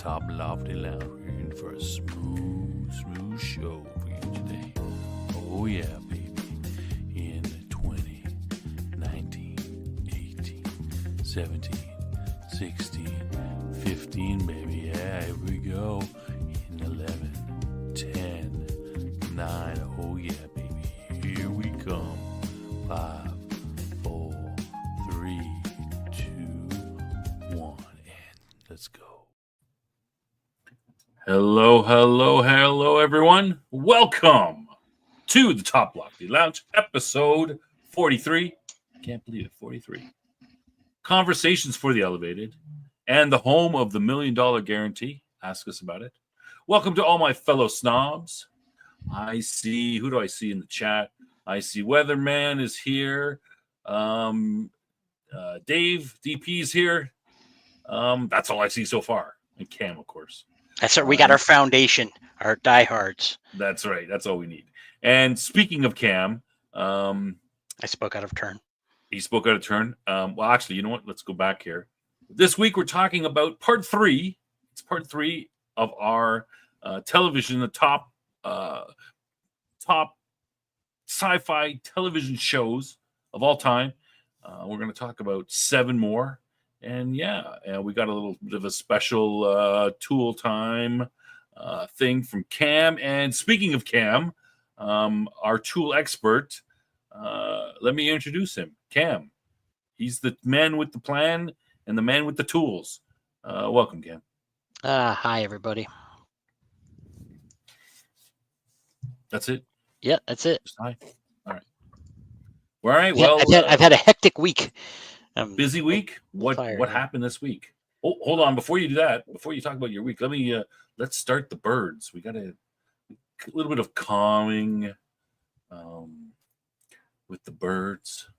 Toplofty Lounge. We're in for a smooth show for you today. Oh yeah, baby. In 20, 19, 18, 17, 16, 15, baby. Yeah, here we go. In 11, 10, 9. Oh yeah, baby. Here we come. 5, 4, 3, 2, 1, and let's go. Hello, everyone. Welcome to the Toplofty Lounge, episode 43. Can't believe it, 43. Conversations for the Elevated and the home of the $1 million guarantee. Ask us about it. Welcome to all my fellow snobs. I see, who do I see in the chat? I see Weatherman is here. Dave, DP's here. That's all I see so far. And Cam, of course. That's right. We got our foundation, our diehards. That's right. That's all we need. And speaking of Cam, I spoke out of turn. He spoke out of turn. Well, actually, you know what? Let's go back here. This week we're talking about part 3. It's part 3 of our television, the top sci-fi television shows of all time. We're going to talk about 7 more. And we got a little bit of a special tool time thing from Cam. And speaking of Cam, our tool expert, let me introduce him. Cam. He's the man with the plan and the man with the tools. Welcome, Cam. Hi, everybody. That's it? Yeah, that's it. Just hi. All right. All right. Well, I've had a hectic week. Busy week. What happened this week? Oh, hold on. Before you do that, before you talk about your week, let's start the birds. We got a little bit of calming with the birds.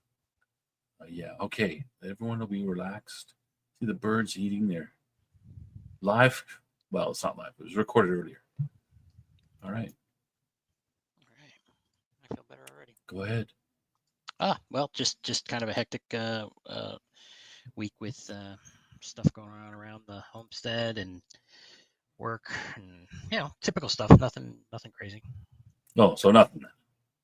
Okay. Everyone will be relaxed. See the birds eating their live. Well, it's not live. It was recorded earlier. All right. I feel better already. Go ahead. Well, just kind of a hectic week with stuff going on around the homestead and work and typical stuff. Nothing crazy. No, so nothing.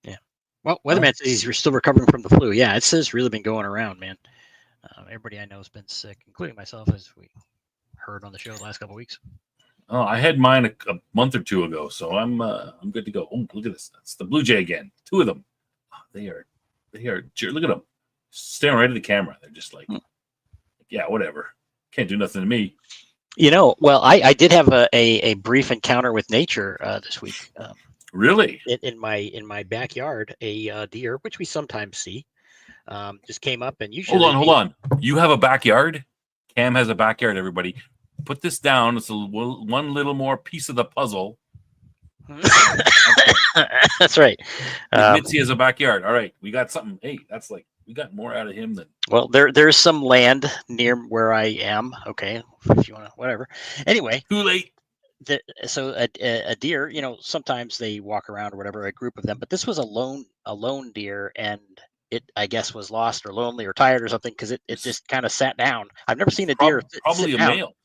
Yeah. Well, Weatherman says you're still recovering from the flu. Yeah, it says really been going around, man. Everybody I know has been sick, including myself, as we heard on the show the last couple of weeks. Oh, I had mine a month or 2 ago, so I'm good to go. Oh, look at this. That's the Blue Jay again. 2 of them. Oh, they are. Look at them. Staring right at the camera. They're just like, yeah, whatever. Can't do nothing to me. Well, I did have a brief encounter with nature this week. Really? In my backyard, a deer, which we sometimes see, just came up and usually. Hold on. You have a backyard? Cam has a backyard. Everybody, put this down. It's one little more piece of the puzzle. That's right. Mitzi has a backyard. All right, we got something. Hey, that's like we got more out of him than. Well, there's some land near where I am. Okay, if you want to, whatever. Anyway, too late. So a deer, sometimes they walk around or whatever, a group of them. But this was a lone deer, and it, I guess, was lost or lonely or tired or something because it just kind of sat down. I've never seen a deer. Probably a down. male.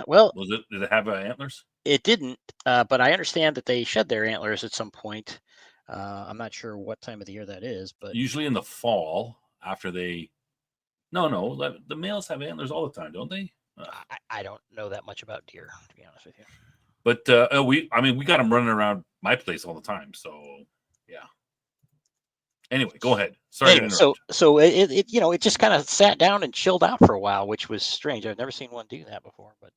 Well, did it have antlers? It didn't, but I understand that they shed their antlers at some point. I'm not sure what time of the year that is, but usually in the fall after they. No, the males have antlers all the time, don't they? I don't know that much about deer, to be honest with you. But we got them running around my place all the time, so yeah. Anyway, go ahead. Sorry to interrupt. So it just kind of sat down and chilled out for a while, which was strange. I've never seen one do that before, but.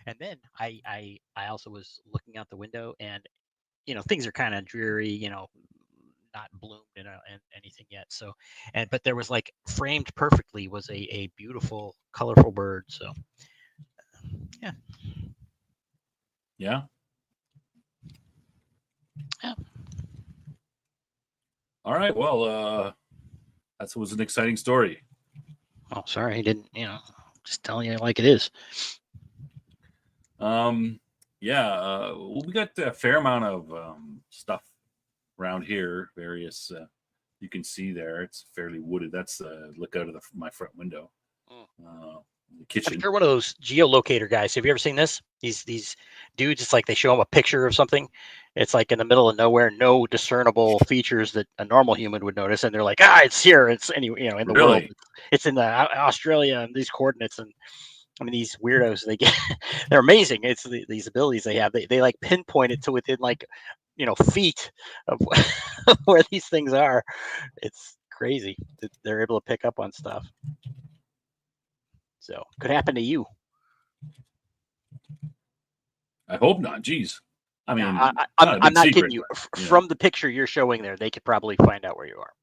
And then I also was looking out the window, and things are kind of dreary, not bloomed and anything yet. So, but there was like framed perfectly was a beautiful, colorful bird. So, yeah. Yeah. All right. Well, that was an exciting story. Oh, sorry, I didn't. Just telling you like it is. We got a fair amount of stuff around here. Various, you can see there. It's fairly wooded. That's look out of my front window. the kitchen. If you're one of those geolocator guys, have you ever seen this? These dudes, it's like they show them a picture of something. It's like in the middle of nowhere, no discernible features that a normal human would notice, and they're like, it's here. It's in the world. Really? It's in Australia and these coordinates. And I mean, these weirdos, they get they're amazing. It's these abilities they have. They like pinpoint it to within like feet of where these things are. It's crazy that they're able to pick up on stuff. So could happen to you. I hope not. Jeez. I mean, I'm not kidding you. But, From the picture you're showing there, they could probably find out where you are.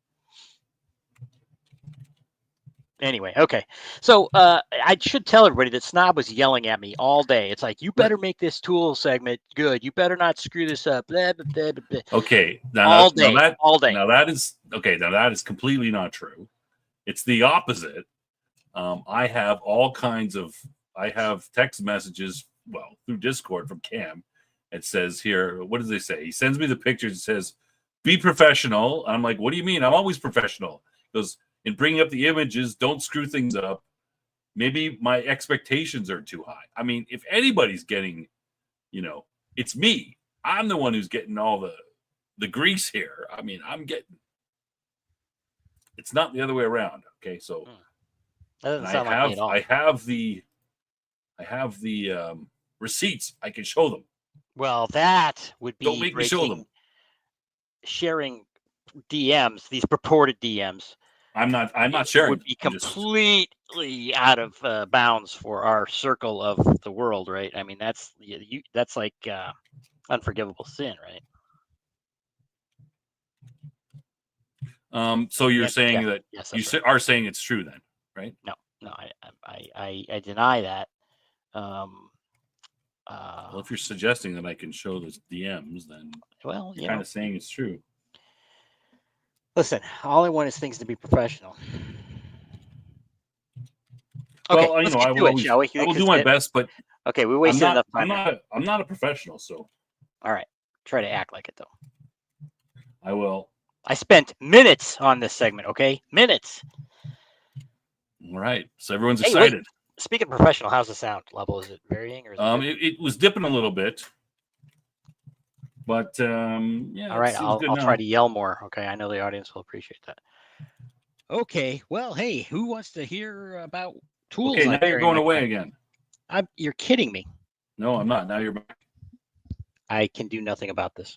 Anyway, okay. So I should tell everybody that Snob was yelling at me all day. It's like, you better make this tool segment good. You better not screw this up. Blah, blah, blah, blah. Okay. All day. Now that is completely not true. It's the opposite. I have I have text messages, through Discord from Cam. It says here, what does they say? He sends me the pictures. It says, be professional. I'm like, what do you mean? I'm always professional. He goes, in bringing up the images, don't screw things up. Maybe my expectations are too high. I mean, if anybody's getting, it's me. I'm the one who's getting all the grease here. I mean, it's not the other way around. Okay, so that doesn't sound like me at all. I have the receipts. I can show them. Well, that would be don't make me show them. Sharing DMs, these purported DMs. I'm not sharing. Would be completely out of bounds for our circle of the world, right? I mean, that's like unforgivable sin, right? So you're saying that are saying it's true then, right? No, I deny that. Well, if you're suggesting that I can show those DMs, then you're kind of saying it's true. Listen, all I want is things to be professional. Okay, well, I will do my best, but okay, we wasted enough time. I'm not a professional, so. All right, try to act like it though. I will. I spent minutes on this segment. Okay, minutes. All right, so everyone's excited. Wait. Speaking of professional, how's the sound level? Is it varying or is it was dipping a little bit, but yeah. All right, I'll try to yell more. Okay, I know the audience will appreciate that. Okay, well, hey, who wants to hear about tools? Okay, now you're going away again. You're kidding me. No, I'm not. Now you're back. I can do nothing about this.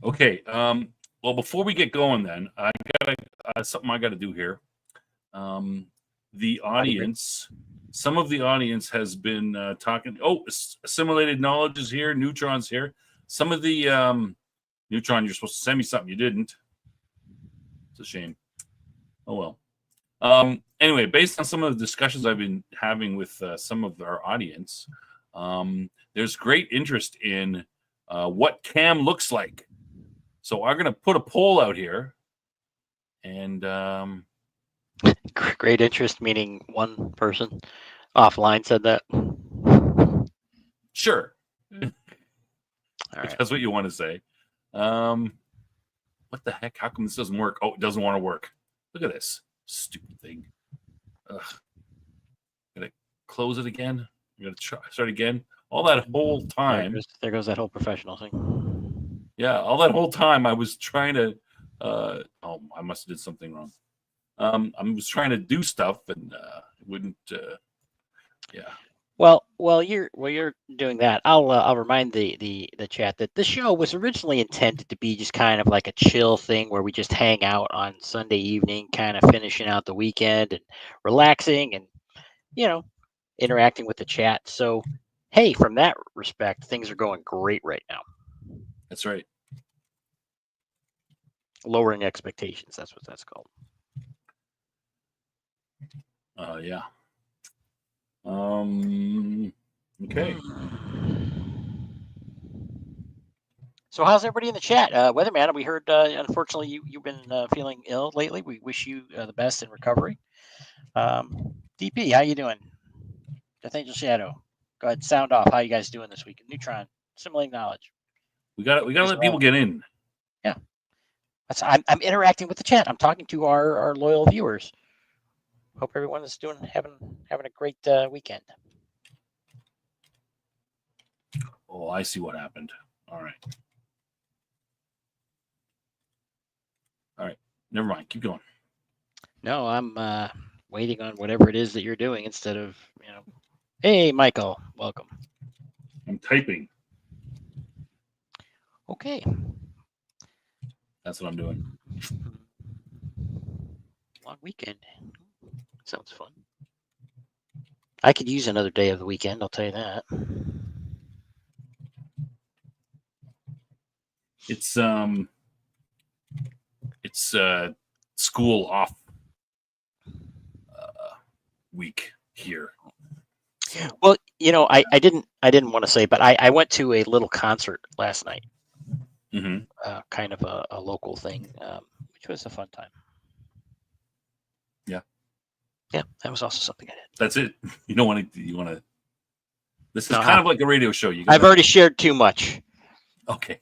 Okay. Well, before we get going, then I got something I got to do here. The audience, some of the audience has been talking. Oh, assimilated knowledge is here. Neutron's here. Some of the Neutron, you're supposed to send me something. You didn't. It's a shame. Oh well. Anyway, based on some of the discussions I've been having with some of our audience, there's great interest in what Cam looks like. So I'm going to put a poll out here, and great interest, meaning one person offline said that. Sure, all right. That's what you want to say. What the heck? How come this doesn't work? Oh, it doesn't want to work. Look at this stupid thing. Ugh. Gotta close it again. I'm gonna start again. All that whole time. There goes that whole professional thing. Yeah, all that whole time I was trying to. I must have did something wrong. I was trying to do stuff and it wouldn't. Yeah. Well, you're doing that. I'll remind the chat that the show was originally intended to be just kind of like a chill thing where we just hang out on Sunday evening, kind of finishing out the weekend and relaxing and interacting with the chat. So, hey, from that respect, things are going great right now. That's right. Lowering expectations. That's what that's called. Yeah. Okay. So how's everybody in the chat? Weatherman, we heard, unfortunately, you've been feeling ill lately. We wish you the best in recovery. DP, how you doing? Death Angel Shadow. Go ahead, sound off. How you guys doing this week? Neutron, assimilating knowledge. We got to let people get in. Yeah. I'm interacting with the chat. I'm talking to our loyal viewers. Hope everyone is having a great weekend. Oh, I see what happened. All right. Never mind. Keep going. No, I'm waiting on whatever it is that you're doing instead of, Hey, Michael, welcome. I'm typing. Okay. That's what I'm doing. Long weekend. Sounds fun. I could use another day of the weekend, I'll tell you that. It's school off week here. Well, I didn't want to say, but I went to a little concert last night. Mm-hmm. Kind of a local thing, which was a fun time. Yeah. Yeah, that was also something I did. That's it. You don't want to. You want to. This is kind of like a radio show. I've already shared too much. Okay.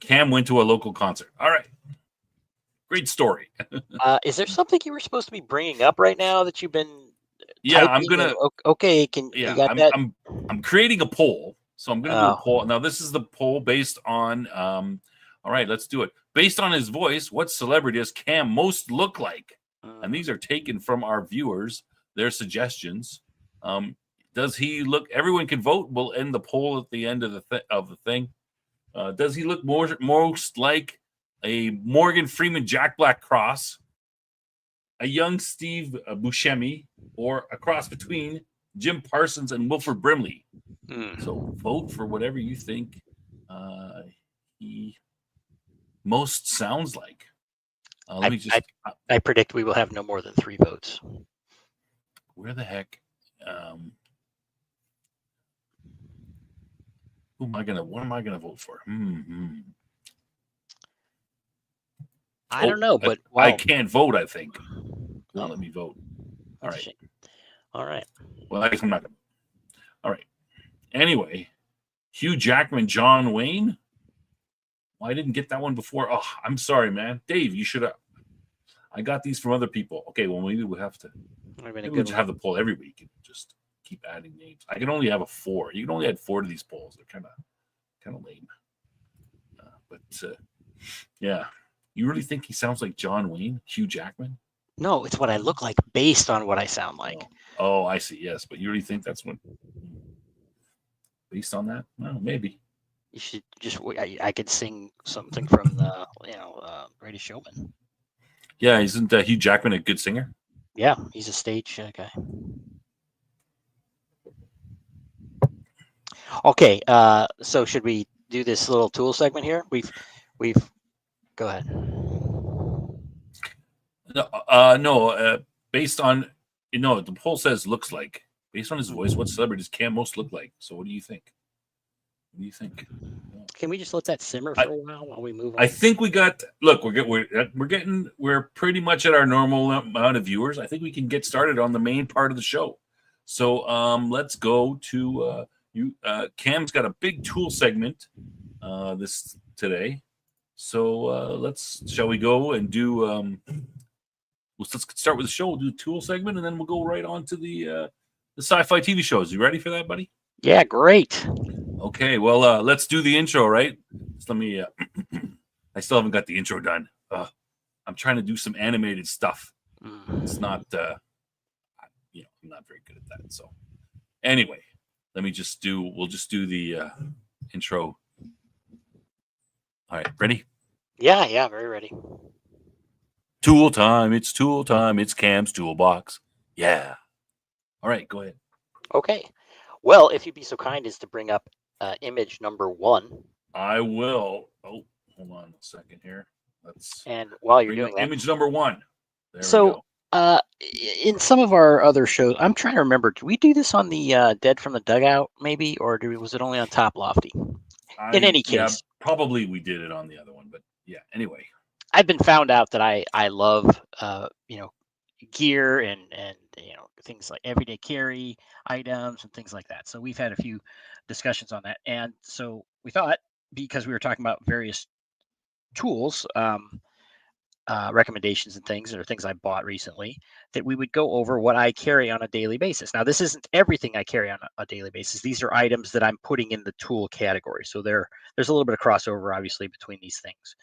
Cam went to a local concert. All right. Great story. Is there something you were supposed to be bringing up right now that you've been? Yeah, I'm gonna. Okay, Yeah, you got that? I'm creating a poll. So I'm gonna do a poll. Now this is the poll based on. All right, let's do it. Based on his voice, what celebrity does Cam most look like? And these are taken from our viewers, their suggestions. Does he look? Everyone can vote. We'll end the poll at the end of the thing. Does he look most like a Morgan Freeman Jack Black cross, a young Steve Buscemi, or a cross between Jim Parsons and Wilford Brimley? So vote for whatever you think he most sounds like. I predict we will have no more than 3 votes. Where the heck? What am I gonna vote for? I don't know, but I can't vote. I think. Now let me vote. All right. Well, I guess I'm not gonna. All right. Anyway, Hugh Jackman, John Wayne. Well, I didn't get that one before. Oh, I'm sorry, man. Dave, you should have. I got these from other people. Okay, well, maybe we'll have to. Maybe we'll just have the poll every week and just keep adding names. I can only have 4. You can only add 4 to these polls. They're kind of lame. But yeah, you really think he sounds like John Wayne, Hugh Jackman? No, it's what I look like based on what I sound like. Oh, I see. Yes, but you really think that's what? Based on that? Well, maybe. You should just. I could sing something from the Greatest Showman. Yeah, isn't Hugh Jackman a good singer? Yeah, he's a stage guy. Okay, so should we do this little tool segment here? We've go ahead. No. Based on the poll says looks like. Based on his voice, what celebrity does Cam most look like? So what do you think? What do you think? Can we just let that simmer for a while we move on? I think we got. Look, we're pretty much at our normal amount of viewers. I think we can get started on the main part of the show. So let's go to Cam's got a big tool segment this today. So shall we go and do? Let's start with the show. We'll do the tool segment, and then we'll go right on to the sci-fi TV shows. You ready for that, buddy? Yeah, great. Okay, well, let's do the intro, right? Just let me. I still haven't got the intro done. I'm trying to do some animated stuff. It's not, I'm not very good at that. So, anyway, we'll just do the intro. All right, ready? Yeah, very ready. Tool time! It's tool time! It's Cam's toolbox. Yeah. All right, go ahead. Okay. Well, if you'd be so kind as to bring up image number 1. I will. Oh, hold on a second here. And while you're doing that, image number 1. There we go. In some of our other shows, I'm trying to remember. Did we do this on the Dead from the Dugout, maybe, or was it only on Toplofty? In any case, probably we did it on the other one, but yeah. Anyway, I've been found out that I love gear and things like everyday carry items and things like that. So we've had a few discussions on that, and so we thought, because we were talking about various tools, recommendations and things, or things I bought recently, that we would go over what I carry on a daily basis. Now, this isn't everything I carry on a daily basis. These are items that I'm putting in the tool category. So there's a little bit of crossover, obviously, between these things.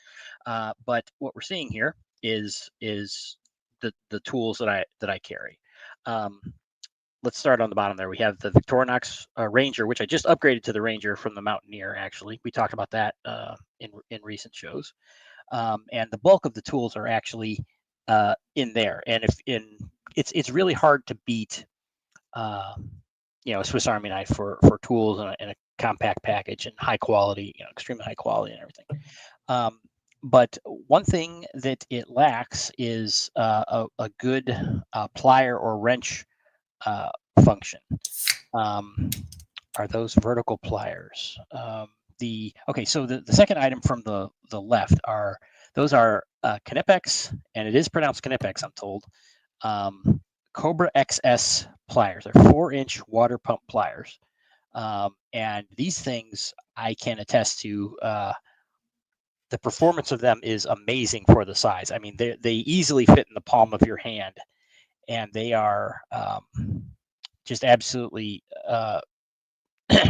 But what we're seeing here is the tools that I carry. Let's start on the bottom there. We have the Victorinox Ranger, which I just upgraded to the Ranger from the Mountaineer. Actually, we talked about that in recent shows. And the bulk of the tools are actually in there. And it's really hard to beat, a Swiss Army knife for tools in a compact package and high quality, extremely high quality and everything. But one thing that it lacks is a good plier or wrench function. Are those vertical pliers? So the second item from the left are Knipex, and it is pronounced Knipex, I'm told. Cobra XS pliers. They're 4-inch water pump pliers, and these things I can attest to. The performance of them is amazing for the size. I mean, they easily fit in the palm of your hand, and they are just absolutely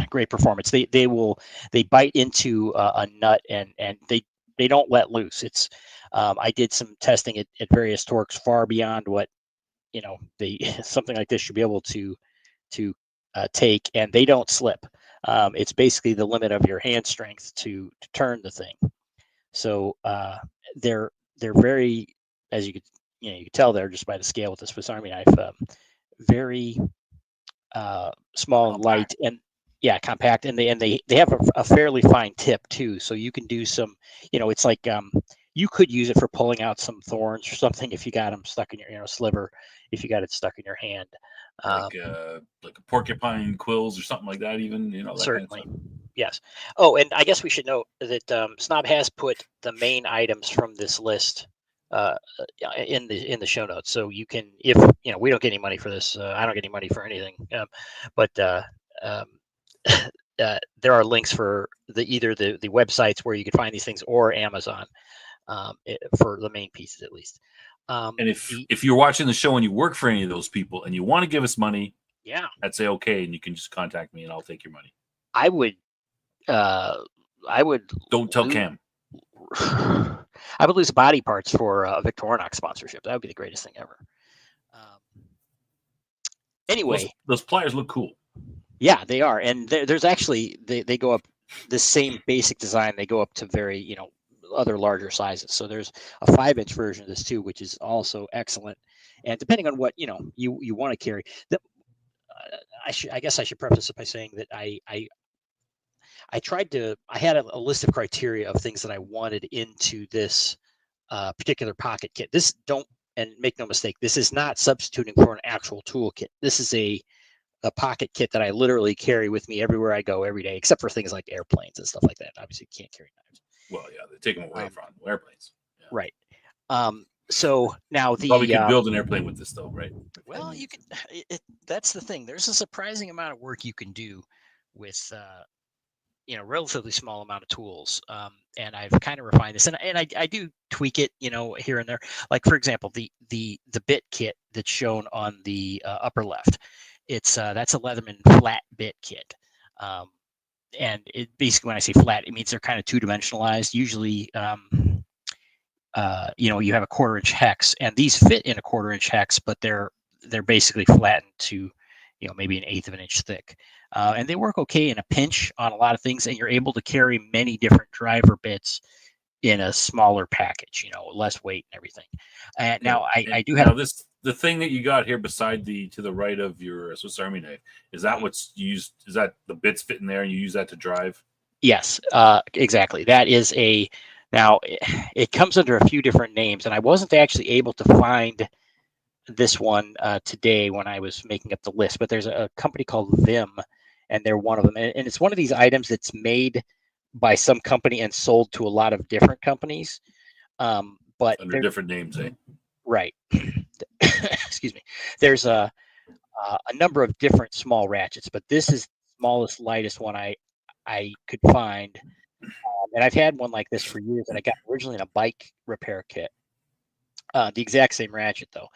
great performance. They bite into a nut and they don't let loose. It's I did some testing at various torques far beyond what something like this should be able to take, and they don't slip. It's basically the limit of your hand strength to turn the thing. So they're very, as you could tell there just by the scale with the Swiss Army knife, very small and light, and compact, and they have a fairly fine tip too, so you can do some, it's like you could use it for pulling out some thorns or something if you got them stuck in your sliver, if you got it stuck in your hand, like a porcupine quills or something like that, even that certainly kind of stuff. Yes. Oh, and I guess we should note that Snob has put the main items from this list in the show notes, so you can, if we don't get any money for this, I don't get any money for anything, but there are links for either the websites where you can find these things, or Amazon, for the main pieces at least. And if you're watching the show and you work for any of those people and you want to give us money, I'd say okay, and you can just contact me and I'll take your money. I would. Don't tell Cam. I would lose body parts for a Victorinox sponsorship. That would be the greatest thing ever. Anyway, those pliers look cool. Yeah, they are, and there's actually they go up the same basic design. They go up to very other larger sizes. So there's a 5-inch version of this too, which is also excellent. And depending on what you want to carry, I guess I should preface this by saying that I had a list of criteria of things that I wanted into this particular pocket kit. And make no mistake, this is not substituting for an actual tool kit. This is a pocket kit that I literally carry with me everywhere I go every day, except for things like airplanes and stuff like that. Obviously, you can't carry knives. Well, yeah, they take them away from airplanes. Yeah. Right. So now you probably could build an airplane with this, though, right? Well, you could. That's the thing. There's a surprising amount of work you can do with relatively small amount of tools. And I've kind of refined this, and I do tweak it, here and there. Like, for example, the bit kit that's shown on the upper left. It's that's a Leatherman flat bit kit. And it basically, when I say flat, it means they're kind of two-dimensionalized. Usually, you have a 1/4-inch hex, and these fit in a 1/4-inch hex, but they're basically flattened to, maybe 1/8 of an inch thick. And they work okay in a pinch on a lot of things, and you're able to carry many different driver bits in a smaller package, less weight and everything. And now I do have the thing that you got here beside to the right of your Swiss Army knife. Is that what's used? Is that the bits fit in there and you use that to drive? Yes, exactly. That is now it comes under a few different names, and I wasn't actually able to find this one today when I was making up the list, but there's a company called Vim, and they're one of them. And it's one of these items that's made by some company and sold to a lot of different companies. But under different names, eh? Right. Excuse me. There's a number of different small ratchets, but this is the smallest, lightest one I could find. And I've had one like this for years, and I got originally in a bike repair kit. The exact same ratchet though.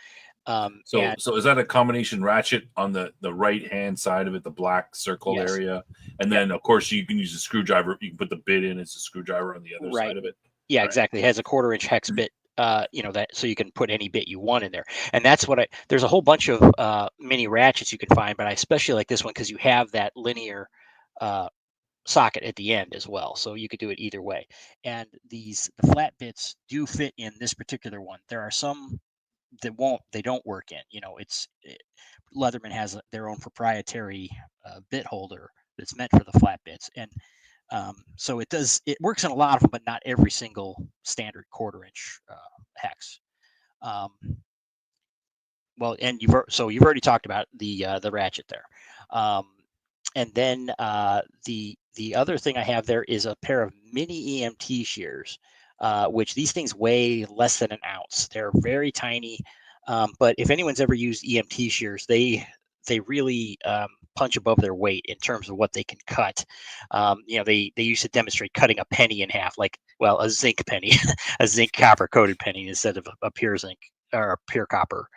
So is that a combination ratchet on the right hand side of it, the black circle area, and then of course you can use a screwdriver. You can put the bit in as a screwdriver on the other side of it. Yeah, exactly. It has a 1/4-inch hex bit. That so you can put any bit you want in there, and that's what there's a whole bunch of mini ratchets you can find, but I especially like this one because you have that linear socket at the end as well, so you could do it either way. And the flat bits do fit in this particular one. There are some that they don't work in. Leatherman has their own proprietary bit holder that's meant for the flat bits, and so it works in a lot of them, but not every single standard 1/4-inch hex. Well, and you've already talked about the ratchet there, and then the other thing I have there is a pair of mini EMT shears, which these things weigh less than an ounce. They're very tiny, but if anyone's ever used EMT shears, they really punch above their weight in terms of what they can cut. They used to demonstrate cutting a penny in half, a zinc penny, a zinc copper coated penny instead of a pure zinc or a pure copper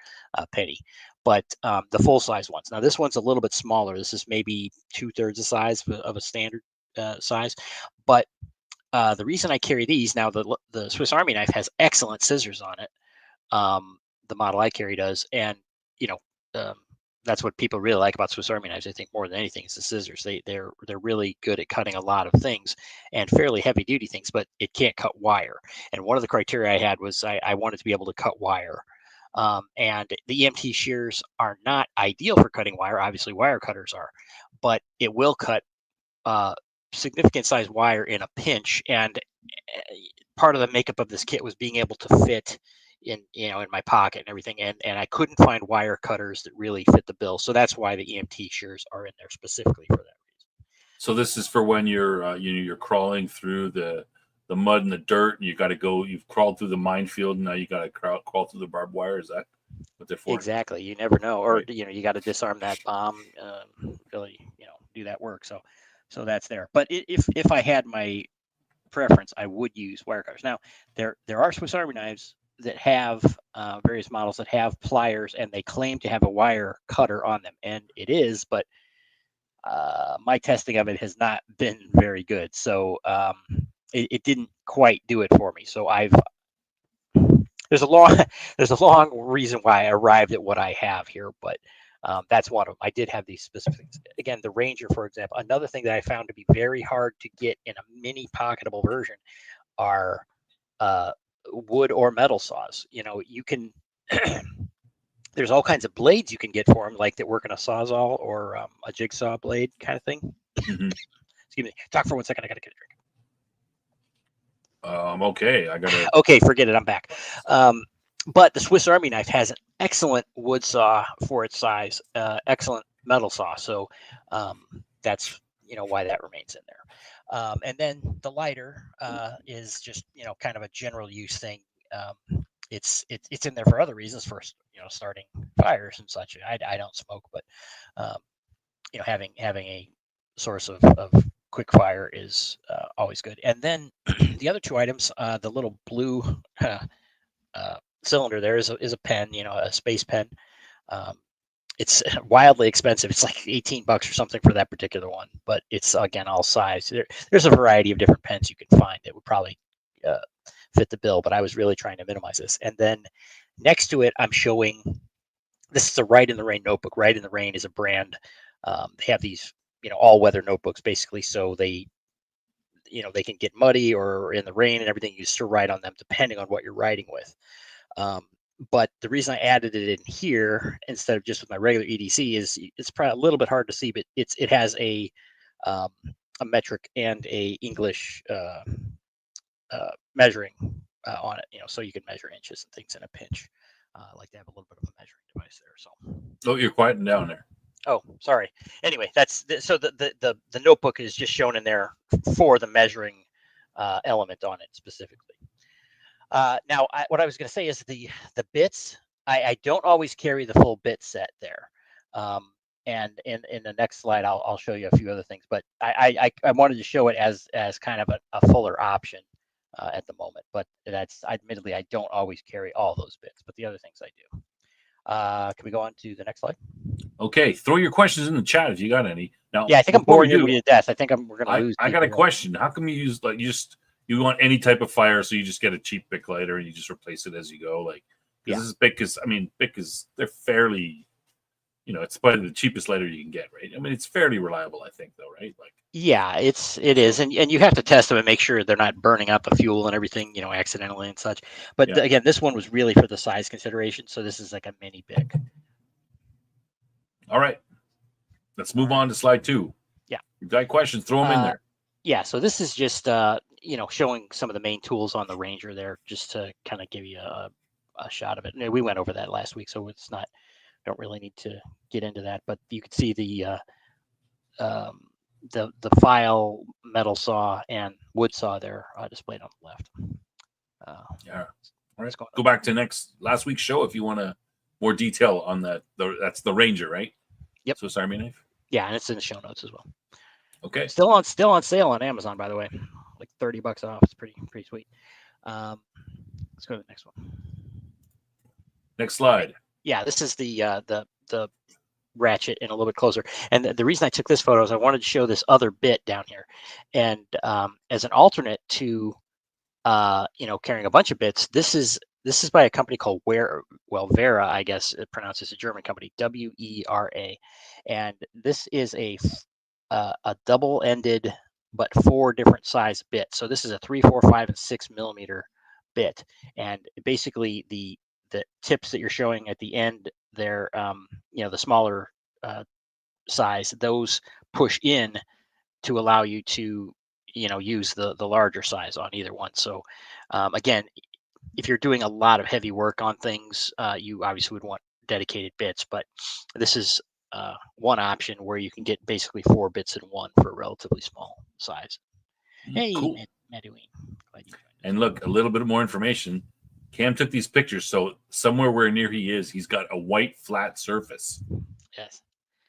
penny. But the full size ones. Now this one's a little bit smaller. This is maybe 2/3 the size of a standard size. But the reason I carry these now, the Swiss Army knife has excellent scissors on it. The model I carry does, and that's what people really like about Swiss Army knives. I think more than anything is the scissors. They're really good at cutting a lot of things and fairly heavy duty things, but it can't cut wire. And one of the criteria I had was I wanted to be able to cut wire. And the EMT shears are not ideal for cutting wire. Obviously, wire cutters are, but it will cut significant size wire in a pinch. And part of the makeup of this kit was being able to fit in my pocket and everything, and I couldn't find wire cutters that really fit the bill, so that's why the EMT shears are in there specifically for that reason. So this is for when you're crawling through the mud and the dirt, and you've crawled through the minefield, and now you got to crawl through the barbed wire. Is that what they're for? Exactly. You never know, or right. You got to disarm that bomb, really do that work. So that's there. But if I had my preference, I would use wire cutters. Now there are Swiss Army knives that have various models that have pliers, and they claim to have a wire cutter on them, and it is, but my testing of it has not been very good. So it didn't quite do it for me. So there's a long reason why I arrived at what I have here, but that's one of them. I did have these specific things. Again, the Ranger, for example. Another thing that I found to be very hard to get in a mini pocketable version are wood or metal saws. You can there's all kinds of blades you can get for them, like that work in a sawzall or a jigsaw blade kind of thing. Mm-hmm. Excuse me. Talk for 1 second. I gotta get a drink. Okay, Okay, forget it. I'm back. But the Swiss Army knife has an excellent wood saw for its size, excellent metal saw. So that's why that remains in there. And then the lighter is just kind of a general use thing. It's in there for other reasons, for starting fires and such. I don't smoke, but having a source of quick fire is always good. And then the other two items, the little blue cylinder there is a pen, a space pen. It's wildly expensive. It's like $18 or something for that particular one, but it's again all size. There's a variety of different pens you can find that would probably fit the bill, but I was really trying to minimize this. And then next to it, I'm showing, this is a Ride in the Rain notebook. Ride in the Rain is a brand. They have these all-weather notebooks basically, so they can get muddy or in the rain and everything. You still write on them depending on what you're writing with. But the reason I added it in here instead of just with my regular EDC is it's probably a little bit hard to see, but it has a metric and a English measuring on it, so you can measure inches and things in a pinch. I like to have a little bit of a measuring device there. So. Oh, you're quieting down there. Oh, sorry. Anyway, so the notebook is just shown in there for the measuring element on it specifically. Now, what I was going to say is the bits. I don't always carry the full bit set there, and in the next slide, I'll show you a few other things. But I wanted to show it as kind of a fuller option at the moment. But that's admittedly, I don't always carry all those bits, but the other things I do. Can we go on to the next slide? Okay, throw your questions in the chat if you got any. Now, Yeah, I think I'm before we boring do, everybody to death. I think we're gonna lose. I got a people. question. How come you use like you want any type of fire, so you just get a cheap Bic lighter and you just replace it as you go? Like, because this is Bic is, I mean, Bic is, they're fairly, you know, it's probably the cheapest lighter you can get, right? I mean, it's fairly reliable, I think, though, right? Like, yeah, it is, and you have to test them and make sure they're not burning up the fuel and everything, you know, accidentally and such. But again, this one was really for the size consideration, so this is like a mini Bic. All right, let's move on to slide 2. Yeah, you've got questions, throw them in there. Yeah, so this is just you know, showing some of the main tools on the Ranger there, just to kind of give you a shot of it. And we went over that last week, so it's not, don't really need to get into that. But you can see the file, metal saw, and wood saw there displayed on the left. Yeah. All right. Go back to last week's show if you want more detail on that. That's the Ranger, right? Yep. Swiss Army knife. Yeah, and it's in the show notes as well. Okay. Still on sale on Amazon, by the way, like $30 off. It's pretty sweet. Let's go to the next one. Next slide. Okay. Yeah, this is the Ratchet and a little bit closer. And the reason I took this photo is I wanted to show this other bit down here, and as an alternate to you know, carrying a bunch of bits, this is by a company called Vera, I guess it pronounces, a German company, WERA, and this is a double-ended but 4 different size bits. So this is a 3, 4, 5, and 6 millimeter bit, and basically the tips that you're showing at the end there, you know, the smaller size, those push in to allow you to, you know, use the larger size on either one. So again, if you're doing a lot of heavy work on things, you obviously would want dedicated bits, but this is one option where you can get basically 4 bits in one for a relatively small size. Hey, cool. Madween. And look, a little bit more information. Cam took these pictures, so somewhere where near he is, he's got a white flat surface. Yes.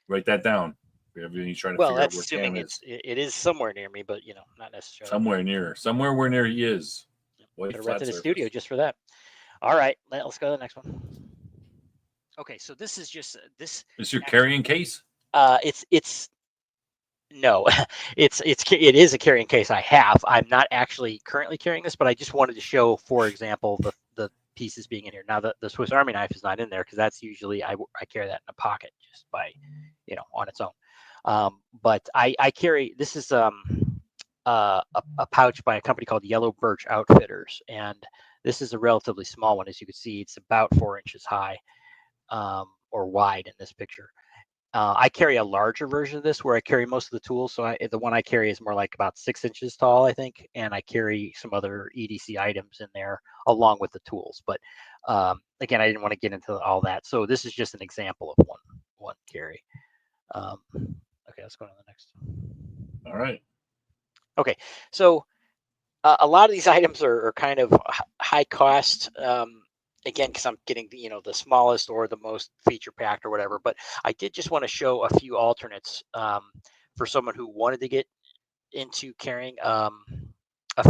Write that down. Wherever you're trying to well, figure out that's where assuming Cam is. it is somewhere near me, but you know, not necessarily. Somewhere where near he is. White flat rented a studio just for that. All right, let's go to the next one. Okay, so this is just this. Is your carrying case? It's no, it is a carrying case I have. I'm not actually currently carrying this, but I just wanted to show, for example, the pieces being in here. Now the Swiss Army knife is not in there because that's usually I carry that in a pocket just by, you know, on its own. But I carry, this is a pouch by a company called Yellow Birch Outfitters, and this is a relatively small one. As you can see, it's about 4 inches high or wide in this picture. I carry a larger version of this where I carry most of the tools. So the one I carry is more like about 6 inches tall, I think. And I carry some other EDC items in there along with the tools. But again, I didn't want to get into all that. So this is just an example of one carry. Okay, let's go to the next. All right. Okay, so a lot of these items are kind of high cost. Again, because I'm getting the smallest or the most feature packed or whatever. But I did just want to show a few alternates for someone who wanted to get into carrying a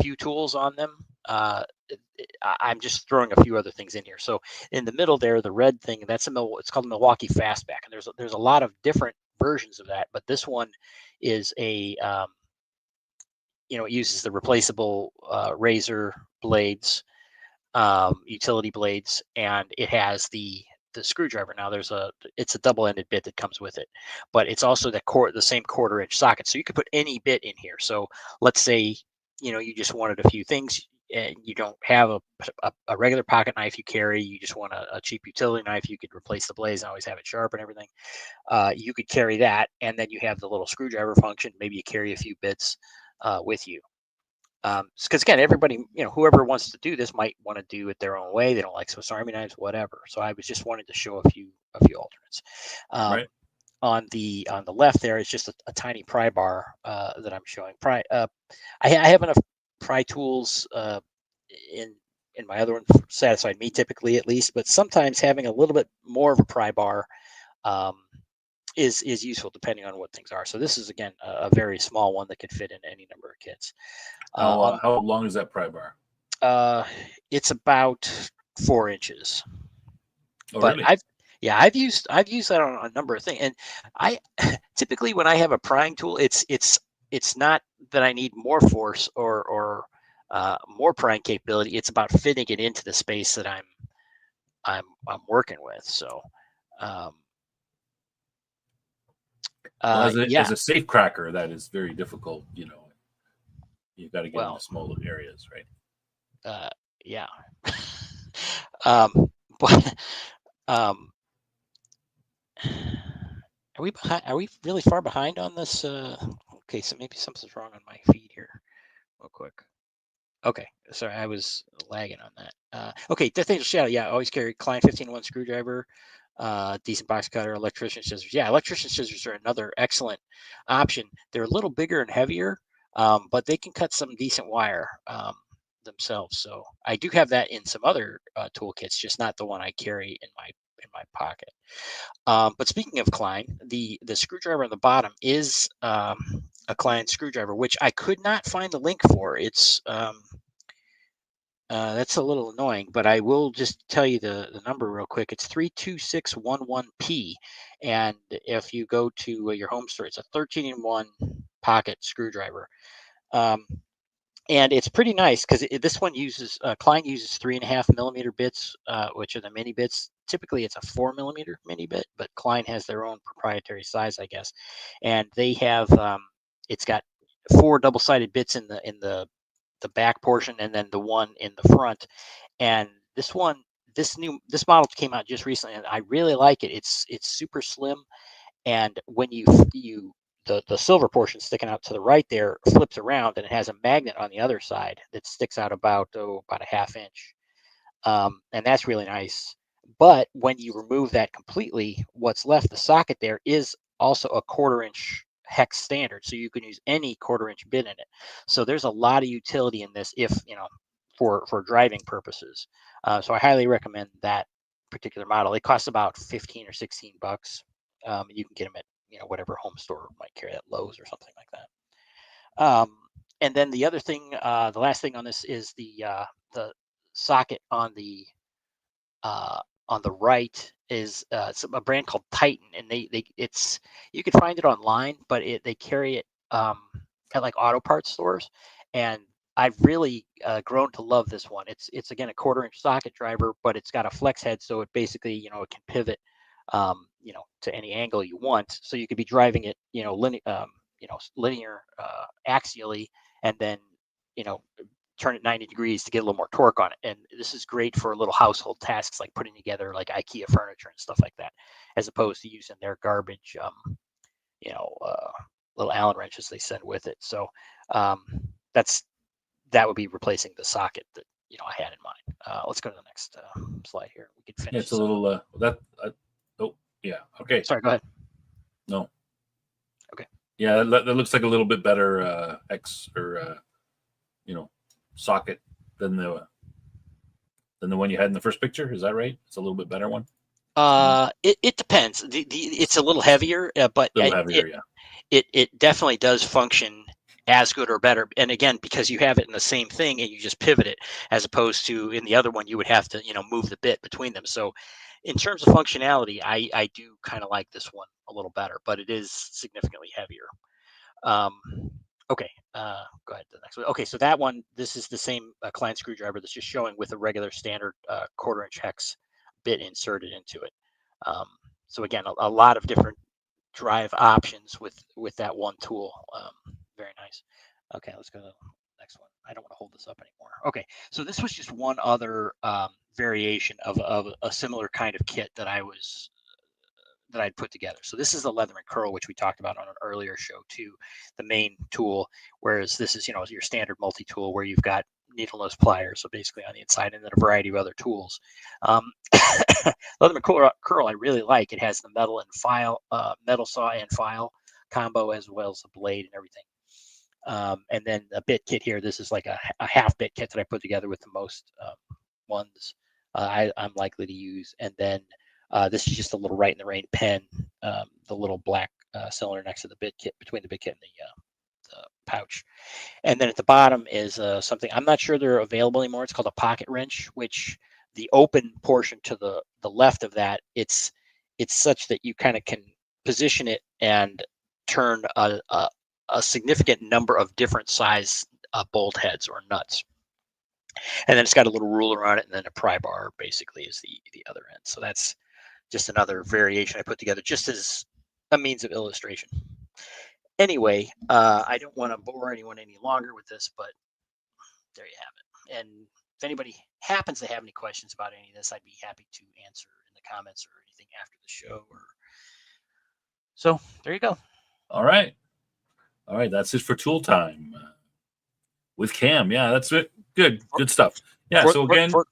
few tools on them. I'm just throwing a few other things in here. So in the middle there, the red thing, it's called a Milwaukee Fastback, and there's a lot of different versions of that. But this one is a it uses the replaceable razor blades. Utility blades, and it has the screwdriver. Now it's a double-ended bit that comes with it, but it's also the same 1/4 inch socket, so you could put any bit in here. So let's say you just wanted a few things and you don't have a regular pocket knife you carry, you just want a cheap utility knife, you could replace the blades and always have it sharp and everything. You could carry that, and then you have the little screwdriver function. Maybe you carry a few bits with you. Because again, everybody, whoever wants to do this might want to do it their own way. They don't like Swiss Army knives, whatever. So I was just wanting to show a few alternates. Right. On the left there is just a tiny pry bar that I'm showing. I have enough pry tools in my other one satisfied me typically, at least. But sometimes having a little bit more of a pry bar is useful depending on what things are. So this is again a very small one that could fit in any number of kits. How long is that pry bar? It's about 4 inches. Oh, But really? I've used that on a number of things, and I typically when I have a prying tool, it's not that I need more force or more prying capability. It's about fitting it into the space that I'm working with. So, um, Well, yeah, as a safe cracker, that is very difficult. You know, you've got to get into well, small areas, right? yeah, um, but um, are we behind? Are we really far behind on this? Okay, so maybe something's wrong on my feed here. Real quick. Okay, sorry, I was lagging on that. Okay, death angel shadow. Yeah, always carry Klein 15-1 screwdriver, decent box cutter, electrician scissors. Yeah, electrician scissors are another excellent option. They're a little bigger and heavier, but they can cut some decent wire themselves. So I do have that in some other toolkits, just not the one I carry in my pocket. But speaking of Klein, the screwdriver on the bottom is a Klein screwdriver, which I could not find the link for. It's that's a little annoying, but I will just tell you the number real quick. It's 32611P, and if you go to your home store, it's a 13-in-1 pocket screwdriver. And it's pretty nice because this one uses Klein uses 3.5 millimeter bits, which are the mini bits. Typically, it's a 4 millimeter mini bit, but Klein has their own proprietary size, I guess. And they have it's got 4 double-sided bits in the back portion, and then the one in the front. And this model came out just recently, and I really like it. It's super slim, and when you the silver portion sticking out to the right there flips around, and it has a magnet on the other side that sticks out about a half inch, and that's really nice. But when you remove that completely, what's left, the socket there, is also a 1/4 inch hex standard, so you can use any 1/4 inch bit in it. So there's a lot of utility in this, if for driving purposes. So I highly recommend that particular model. It costs about 15 or 16 bucks. You can get them at whatever home store might carry that, Lowe's or something like that. And then the other thing, the last thing on this is the socket on the right is a brand called Titan, and it's you can find it online, but they carry it at like auto parts stores, and I've really grown to love this one. It's again a 1/4 inch socket driver, but it's got a flex head, so it basically it can pivot to any angle you want. So you could be driving it linear axially, and then you know turn it 90 degrees to get a little more torque on it. And this is great for little household tasks like putting together like IKEA furniture and stuff like that, as opposed to using their garbage, little Allen wrenches they send with it. So um, that would be replacing the socket that I had in mind. Let's go to the next slide here. We can finish. Yeah, it's a little oh yeah, okay. Sorry, go ahead. No. Okay. Yeah, that looks like a little bit better X or socket than the one you had in the first picture. Is that right? It's a little bit better one. It depends. It's a little heavier, but A little heavier, yeah. It definitely does function as good or better. And again, because you have it in the same thing and you just pivot it, as opposed to in the other one, you would have to move the bit between them. So in terms of functionality, I do kind of like this one a little better, but it is significantly heavier. Okay, go ahead to the next one. Okay, so that one, this is the same Klein screwdriver that's just showing with a regular standard 1/4 inch hex bit inserted into it. So again, a lot of different drive options with that one tool. Very nice. Okay, let's go to the next one. I don't want to hold this up anymore. Okay, so this was just one other variation of a similar kind of kit that I'd put together. So this is the Leatherman curl, which we talked about on an earlier show too, the main tool, whereas this is your standard multi-tool where you've got needle nose pliers, so basically on the inside, and then a variety of other tools. Leatherman curl I really like. It has the metal saw and file combo, as well as the blade and everything. And then a bit kit here. This is like a half bit kit that I put together with the most ones I'm likely to use. And then This is just a little Right in the Rain pen, the little black cylinder next to the bit kit, between the bit kit and the pouch. And then at the bottom is something, I'm not sure they're available anymore. It's called a pocket wrench, which the open portion to the left of that, it's such that you kind of can position it and turn a significant number of different size bolt heads or nuts. And then it's got a little ruler on it, and then a pry bar basically is the other end. So that's just another variation I put together just as a means of illustration. Anyway, I don't want to bore anyone any longer with this, but there you have it. And if anybody happens to have any questions about any of this, I'd be happy to answer in the comments or anything after the show. So there you go. All right. That's it for tool time with Cam. Yeah, that's it. Good stuff. Yeah. So again, for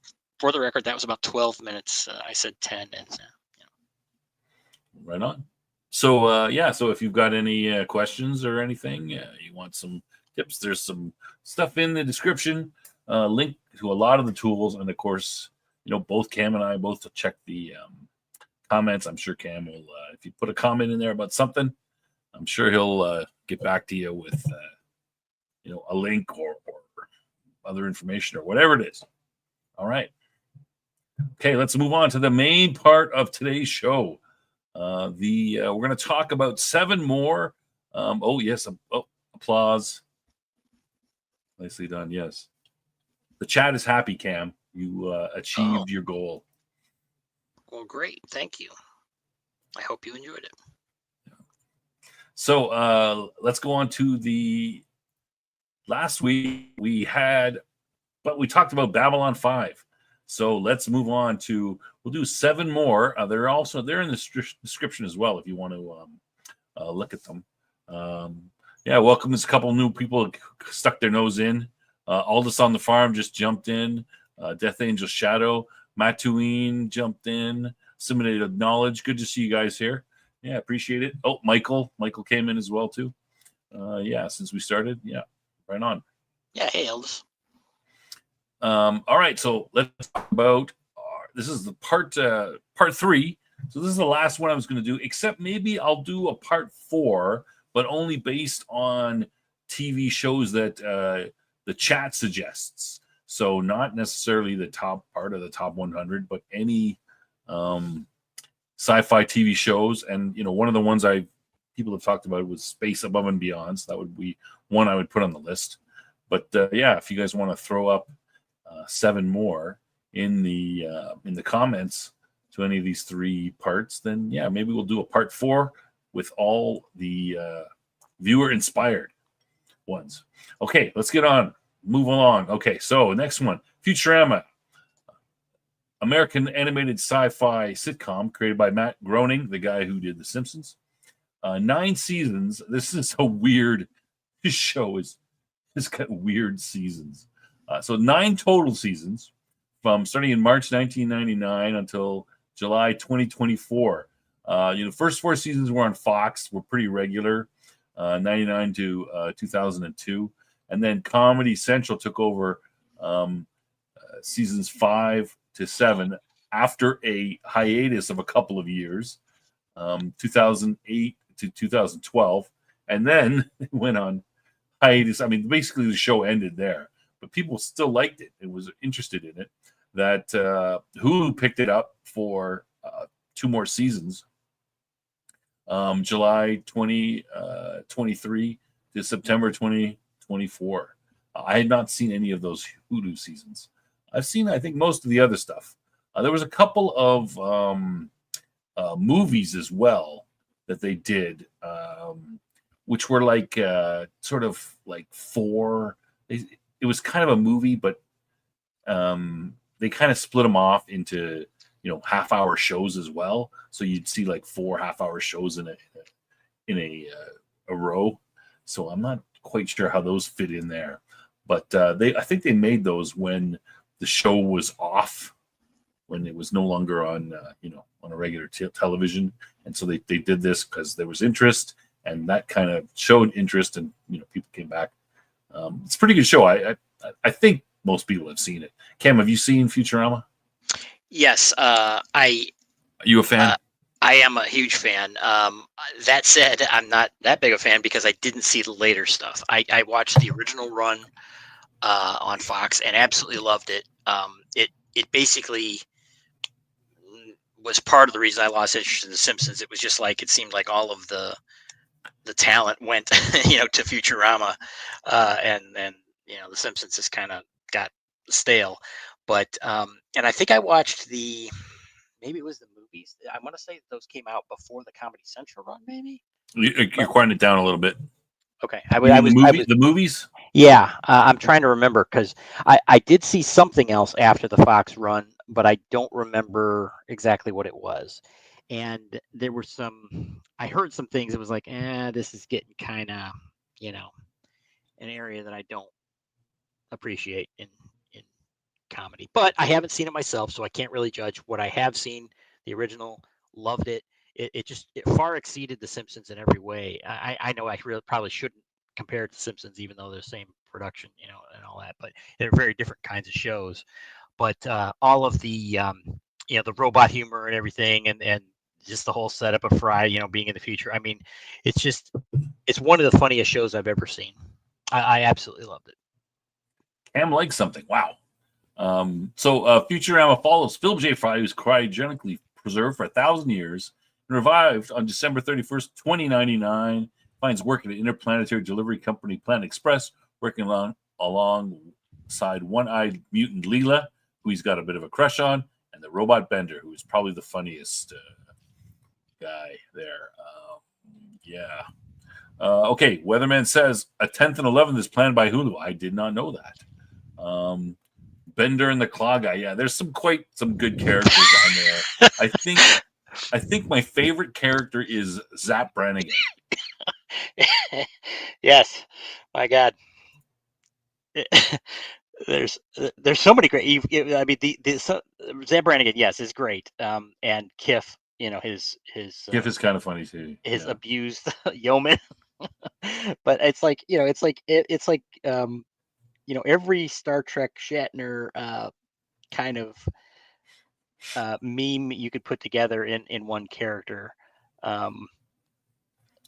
the record, that was about 12 minutes. I said 10, and right on. So so if you've got any questions or anything, you want some tips, there's some stuff in the description, link to a lot of the tools, and of course, both Cam and I both check the comments. I'm sure Cam will, if you put a comment in there about something, I'm sure he'll get back to you with a link or other information or whatever it is. All right. Okay, let's move on to the main part of today's show. We're going to talk about 7 more. Applause. Nicely done. Yes. The chat is happy, Cam. You achieved your goal. Well, great. Thank you. I hope you enjoyed it. So let's go on to the last week we talked about Babylon 5. So let's move on to, we'll do 7 more. They're in the description as well if you want to look at them. Welcome. There's a couple new people stuck their nose in. Aldous on the Farm just jumped in. Death Angel Shadow, Mattuine jumped in. Simulated Knowledge. Good to see you guys here. Yeah, appreciate it. Oh, Michael came in as well too. Since we started. Yeah, right on. Yeah, hey, Aldous. All right, so let's talk about this is the part 3. So this is the last one I was going to do, except maybe I'll do a part 4, but only based on TV shows that the chat suggests. So not necessarily the top part of the top 100, but any sci-fi TV shows. And one of the ones people have talked about was Space Above and Beyond. So that would be one I would put on the list. But if you guys want to throw up 7 more in the comments to any of these 3 parts, then maybe we'll do a part 4 with all the viewer inspired ones. Okay, let's move along. Okay, so next one, Futurama, American animated sci-fi sitcom created by Matt Groening, the guy who did The Simpsons. 9 seasons. This is a weird show. It's got weird seasons. So 9 total seasons from starting in March 1999 until July 2024. First 4 seasons were on Fox, were pretty regular, 99 to 2002. And then Comedy Central took over seasons 5 to 7 after a hiatus of a couple of years, 2008 to 2012. And then it went on hiatus. I mean, basically the show ended there. But people still liked it and was interested in it. That Hulu picked it up for 2 more seasons, July 2023 to September 2024. I had not seen any of those Hulu seasons. I've seen, I think, most of the other stuff. There was a couple of movies as well that they did, which were like sort of like 4. It was kind of a movie, but they kind of split them off into half-hour shows as well. So you'd see like 4 half-hour shows in a row. So I'm not quite sure how those fit in there, but I think they made those when the show was off, when it was no longer on on a regular television, and so they did this because there was interest, and that kind of showed interest, and people came back. It's a pretty good show. I think most people have seen it. Cam, have you seen Futurama? Yes, I Are you a fan? I am a huge fan. That said, I'm not that big a fan because I didn't see the later stuff. I watched the original run on Fox and absolutely loved it. It basically was part of the reason I lost interest in The Simpsons. It was just like it seemed like all of the talent went to Futurama, and The Simpsons just kind of got stale. But and I think I watched maybe it was the movies. I want to say those came out before the Comedy Central run, maybe. You're quieting it down a little bit. Okay, The movies. Yeah, I'm trying to remember because I did see something else after the Fox run, but I don't remember exactly what it was. And there were I heard some things. It was like, this is getting kind of, an area that I don't appreciate in comedy. But I haven't seen it myself, so I can't really judge. What I have seen, the original, loved it. It far exceeded The Simpsons in every way. I know I really probably shouldn't compare it to Simpsons, even though they're the same production, and all that. But they're very different kinds of shows. But all of the the robot humor and everything, and just the whole setup of Fry, being in the future. I mean, it's one of the funniest shows I've ever seen. I absolutely loved it. Cam likes something. Wow. So Futurama follows Philip J. Fry, who's cryogenically preserved for 1,000 years and revived on December 31st, 2099. Finds work at an interplanetary delivery company, Planet Express, working alongside one-eyed mutant Leela, who he's got a bit of a crush on, and the robot Bender, who is probably the funniest guy there. Yeah. Okay, Weatherman says a 10th and 11th is planned by Hulu. I did not know that. Bender and the Claw Guy. Yeah, there's some good characters on there. I think my favorite character is Zap Brannigan. Yes, my God. There's so many great. I mean, Zap Brannigan, yes, is great. And Kiff, his Kiff is kind of funny too. His abused yeoman. But it's like every Star Trek Shatner kind of meme you could put together in one character.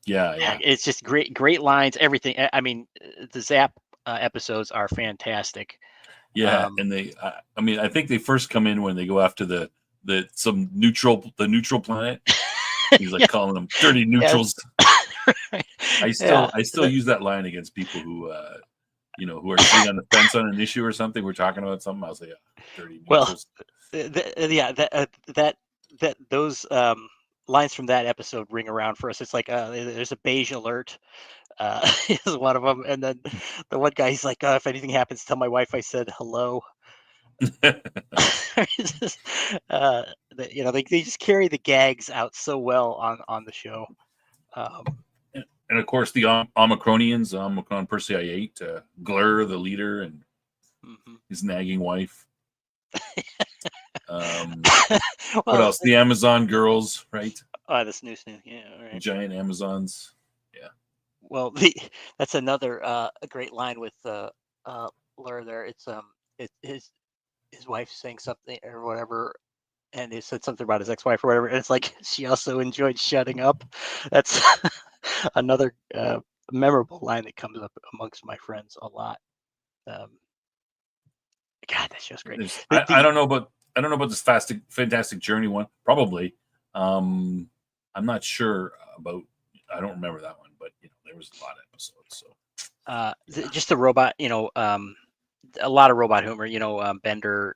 Yeah. It's just great lines, everything. I mean, the Zap episodes are fantastic. Yeah, and they. I mean, I think they first come in when they go after the neutral planet. He's like calling them dirty neutrals. Yes. I still use that line against people who who are sitting on the fence on an issue or something. We're talking about something. I'll say, dirty neutrals. Well, those lines from that episode ring around for us. It's like there's a beige alert. Is one of them, and then the one guy, he's like, if anything happens, tell my wife I said hello. They just carry the gags out so well on the show. And of course, the Omicronians, Omicron Persei 8, Glur, the leader, and his nagging wife. What else? The Amazon girls, right? Oh, the snoo, yeah, right. Giant Amazons. Yeah. Well, that's another a great line with Lur there. It's his wife saying something or whatever, and he said something about his ex-wife or whatever, and it's like she also enjoyed shutting up. That's another memorable line that comes up amongst my friends a lot. God, that show's great. I don't know about this Fantastic Journey one. Probably. I'm not sure about. I don't remember that one, but there was a lot of episodes. So just the robot, a lot of robot humor. Bender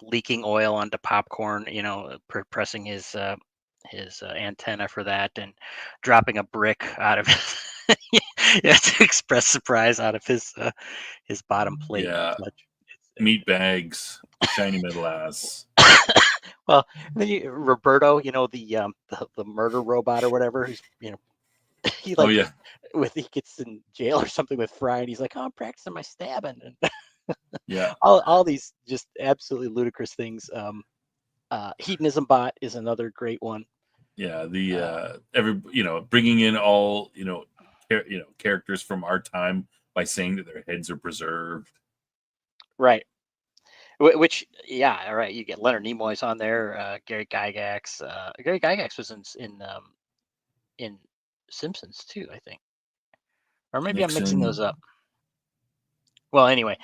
leaking oil onto popcorn. Pressing his antenna for that, and dropping a brick out of to express surprise out of his bottom plate. Yeah, meat bags, shiny metal ass. Well, then Roberto, the murder robot or whatever, who's he gets in jail or something with Fry, and he's like, I'm practicing my stabbing. And yeah, all these just absolutely ludicrous things. Hedonism Bot is another great one. Yeah, bringing in all characters from our time by saying that their heads are preserved. Right. Which, yeah, all right. You get Leonard Nimoy's on there. Gary Gygax. Gary Gygax was in Simpsons too, I think. Or maybe I'm mixing those up. Well, anyway,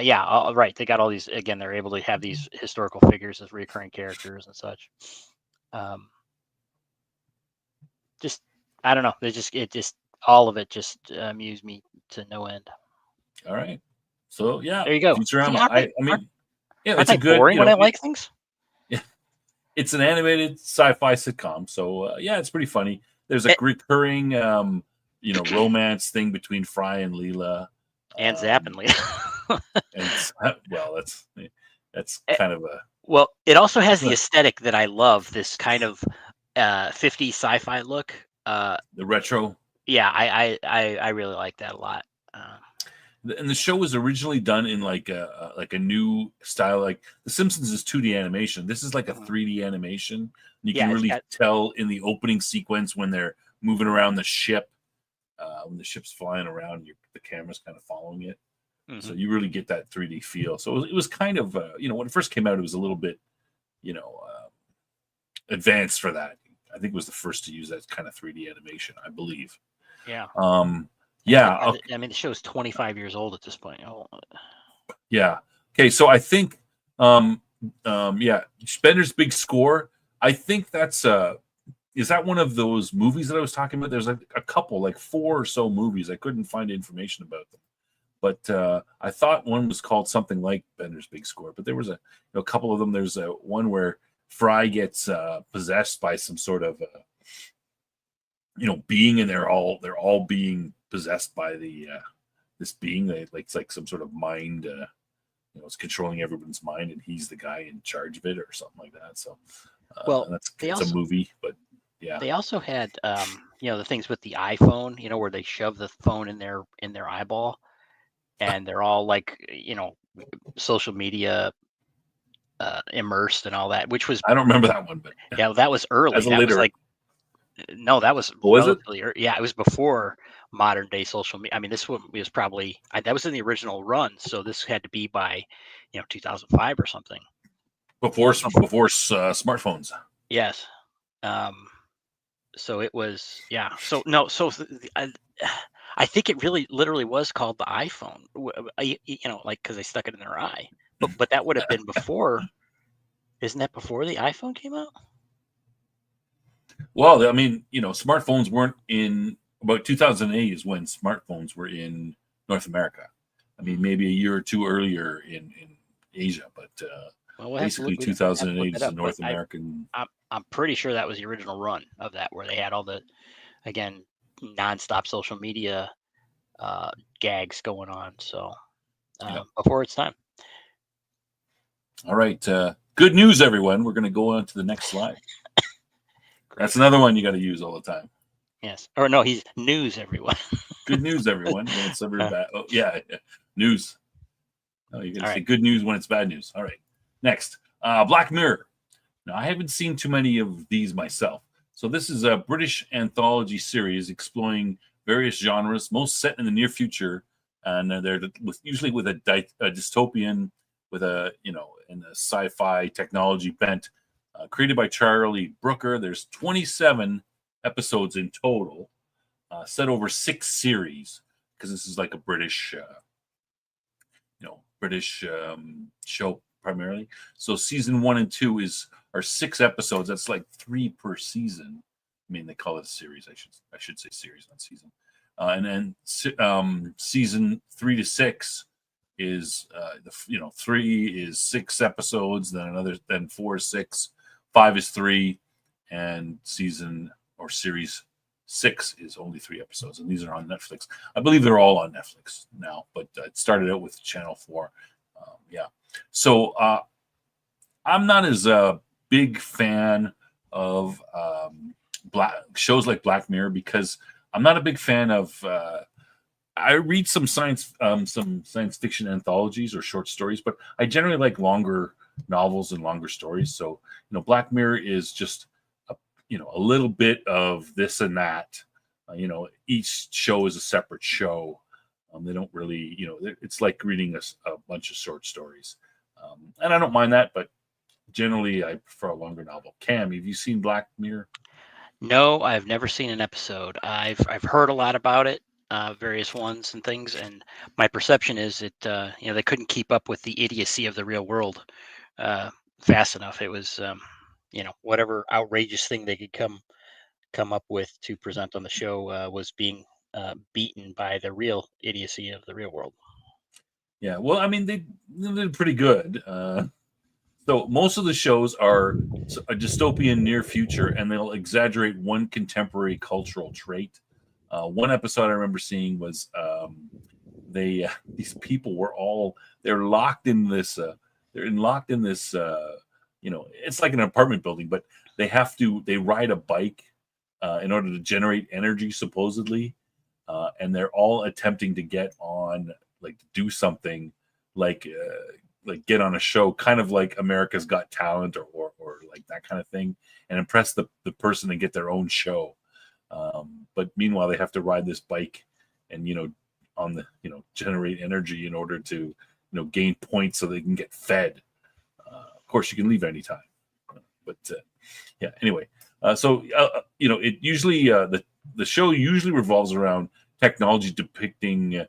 yeah, right. They got all these. Again, they're able to have these historical figures as recurring characters and such. Just, I don't know. All of it just amused me to no end. All right. So yeah, There you go. Futurama. See, I mean, yeah, aren't it's a I good. boring when I like things? It's an animated sci-fi sitcom, so yeah, it's pretty funny. There's a recurring, romance thing between Fry and Leela, and Zap and Leela. and well, that's kind of a. Well, it also has the aesthetic that I love. This kind of 50s sci-fi look. The retro. Yeah, I really like that a lot. And the show was originally done in like a new style. Like The Simpsons is 2D animation. This is like a 3D animation. You can really tell in the opening sequence when they're moving around the ship, when the ship's flying around, the camera's kind of following it. Mm-hmm. So you really get that 3D feel. So it was kind of, when it first came out, it was a little bit, advanced for that. I think it was the first to use that kind of 3D animation, I believe. Yeah. Yeah. I mean, the show is 25 years old at this point. Oh. Yeah. Okay. So I think, Spender's Big Score. I think that's is that one of those movies that I was talking about? There's a couple, like 4 or so movies. I couldn't find information about them, but I thought one was called something like Bender's Big Score. But there was a couple of them. There's one where Fry gets possessed by some sort of being, and they're all being possessed by this being. It's like some sort of mind, it's controlling everyone's mind, and he's the guy in charge of it or something like that. So it's a movie, but yeah, they also had the things with the iPhone, where they shove the phone in their eyeball, and they're all like social media immersed and all that, which was, I don't remember that one, but yeah, that was early. That was like, no, that was relatively early. Yeah, it was before modern day social media. I mean, this one was probably that was in the original run, so this had to be by 2005 or something. Before smartphones. Yes. So it was, yeah. So no, I think it really literally was called the iPhone. Like because they stuck it in their eye. But that would have been before. Isn't that before the iPhone came out? Well, I mean, smartphones weren't in about 2008 is when smartphones were in North America. I mean, maybe a year or two earlier in Asia, but basically 2008 is the North American. I'm pretty sure that was the original run of that, where they had all the, again, nonstop social media gags going on. So before its time. All right. Good news, everyone. We're going to go on to the next slide. That's another one you got to use all the time. Yes. Or no, he's news, everyone. Good news, everyone. When it's ever bad. Oh, yeah. News. Oh, you got to say good news when it's bad news. All right. Next, Black Mirror. Now, I haven't seen too many of these myself. So this is a British anthology series exploring various genres, most set in the near future, and they're usually with a dystopian, with a in a sci-fi technology bent. Created by Charlie Brooker. There's 27 episodes in total, set over 6 series, because this is like a British, show primarily. So season 1 and 2 are 6 episodes. That's like 3 per season. I mean, they call it a series. I should say series, not season. And then season 3 to 6 is 3 is 6 episodes. Then 4 is 6. 5 is 3, and series 6 is only 3 episodes, and these are on Netflix. I believe they're all on Netflix now, but it started out with Channel 4. So I'm not as a big fan of shows like Black Mirror, because I'm not a big fan of. I read some science fiction anthologies or short stories, but I generally like longer novels and longer stories. So Black Mirror is just a little bit of this and that. Each show is a separate show. They don't really, it's like reading a bunch of short stories. And I don't mind that, but generally I prefer a longer novel. Cam, have you seen Black Mirror? No, I've never seen an episode. I've heard a lot about it, various ones and things, and my perception is they couldn't keep up with the idiocy of the real world fast enough. It was whatever outrageous thing they could come up with to present on the show was being beaten by the real idiocy of the real world. Yeah, well, I mean, they did pretty good. So most of the shows are a dystopian near future, and they'll exaggerate one contemporary cultural trait. One episode I remember seeing was these people were they're locked in this it's like an apartment building, but they ride a bike in order to generate energy supposedly, and they're all attempting to get on, like, do something like get on a show, kind of like America's Got Talent or like that kind of thing, and impress the person and get their own show. But meanwhile, they have to ride this bike and generate energy in order to gain points so they can get fed. Of course, you can leave anytime, but yeah. Anyway, it usually the show usually revolves around technology depicting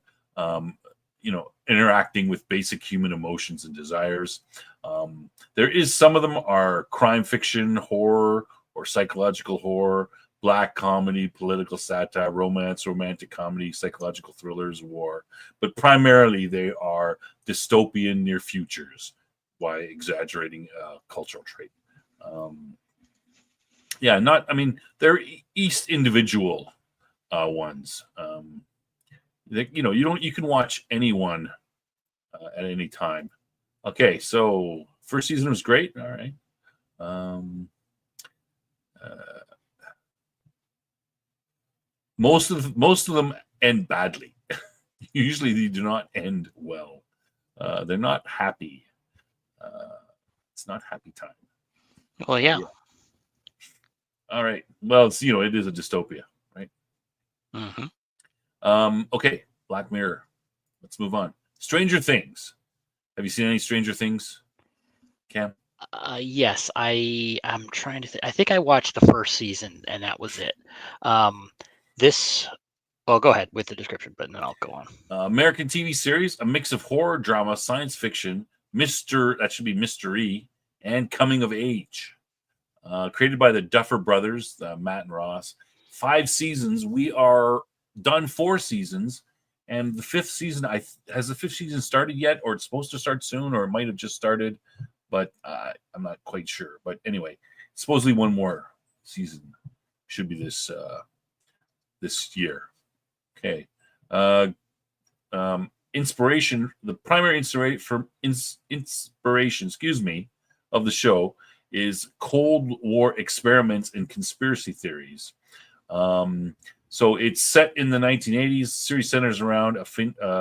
interacting with basic human emotions and desires. There is some of them are crime fiction, horror, or psychological horror, black comedy, political satire, romance, romantic comedy, psychological thrillers, war. But primarily they are dystopian near futures by exaggerating cultural trait. They're each individual ones. You can watch anyone at any time. Okay, so first season was great. All right. Most of them end badly. Usually they do not end well. They're not happy. It's not happy time. Well, yeah. All right. Well, it is a dystopia, right? Mm-hmm. Okay, Black Mirror. Let's move on. Stranger Things. Have you seen any Stranger Things, Cam? Yes, I'm trying to think. I think I watched the first season and that was it. Well, go ahead with the description, but then I'll go on. American TV series, a mix of horror, drama, science fiction, mystery, and coming of age. Created by the Duffer Brothers, Matt and Ross. 5 seasons. We are done 4 seasons. And the 5th season, has the 5th season started yet? Or it's supposed to start soon, or it might have just started. But I'm not quite sure. But anyway, supposedly one more season should be this year. Okay. Inspiration. The primary inspiration, of the show is Cold War experiments and conspiracy theories. So it's set in the 1980s. The series centers around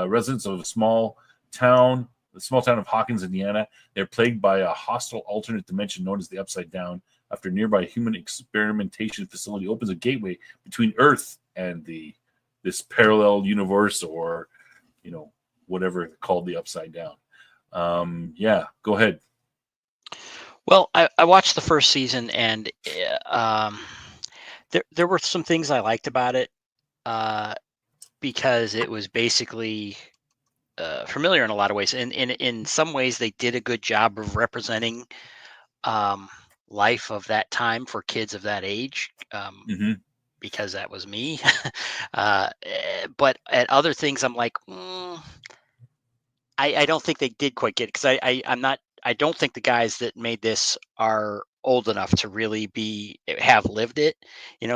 residents of the small town of Hawkins, Indiana. They're plagued by a hostile alternate dimension known as the Upside Down. After a nearby human experimentation facility opens a gateway between Earth and this parallel universe, or whatever called the Upside Down. Go ahead. Well, I watched the first season, and there were some things I liked about it because it was basically familiar in a lot of ways. And in some ways, they did a good job of representing life of that time for kids of that age. Because that was me. But at other things, I'm like, I don't think they did quite get it, because I don't think the guys that made this are old enough to really have lived it,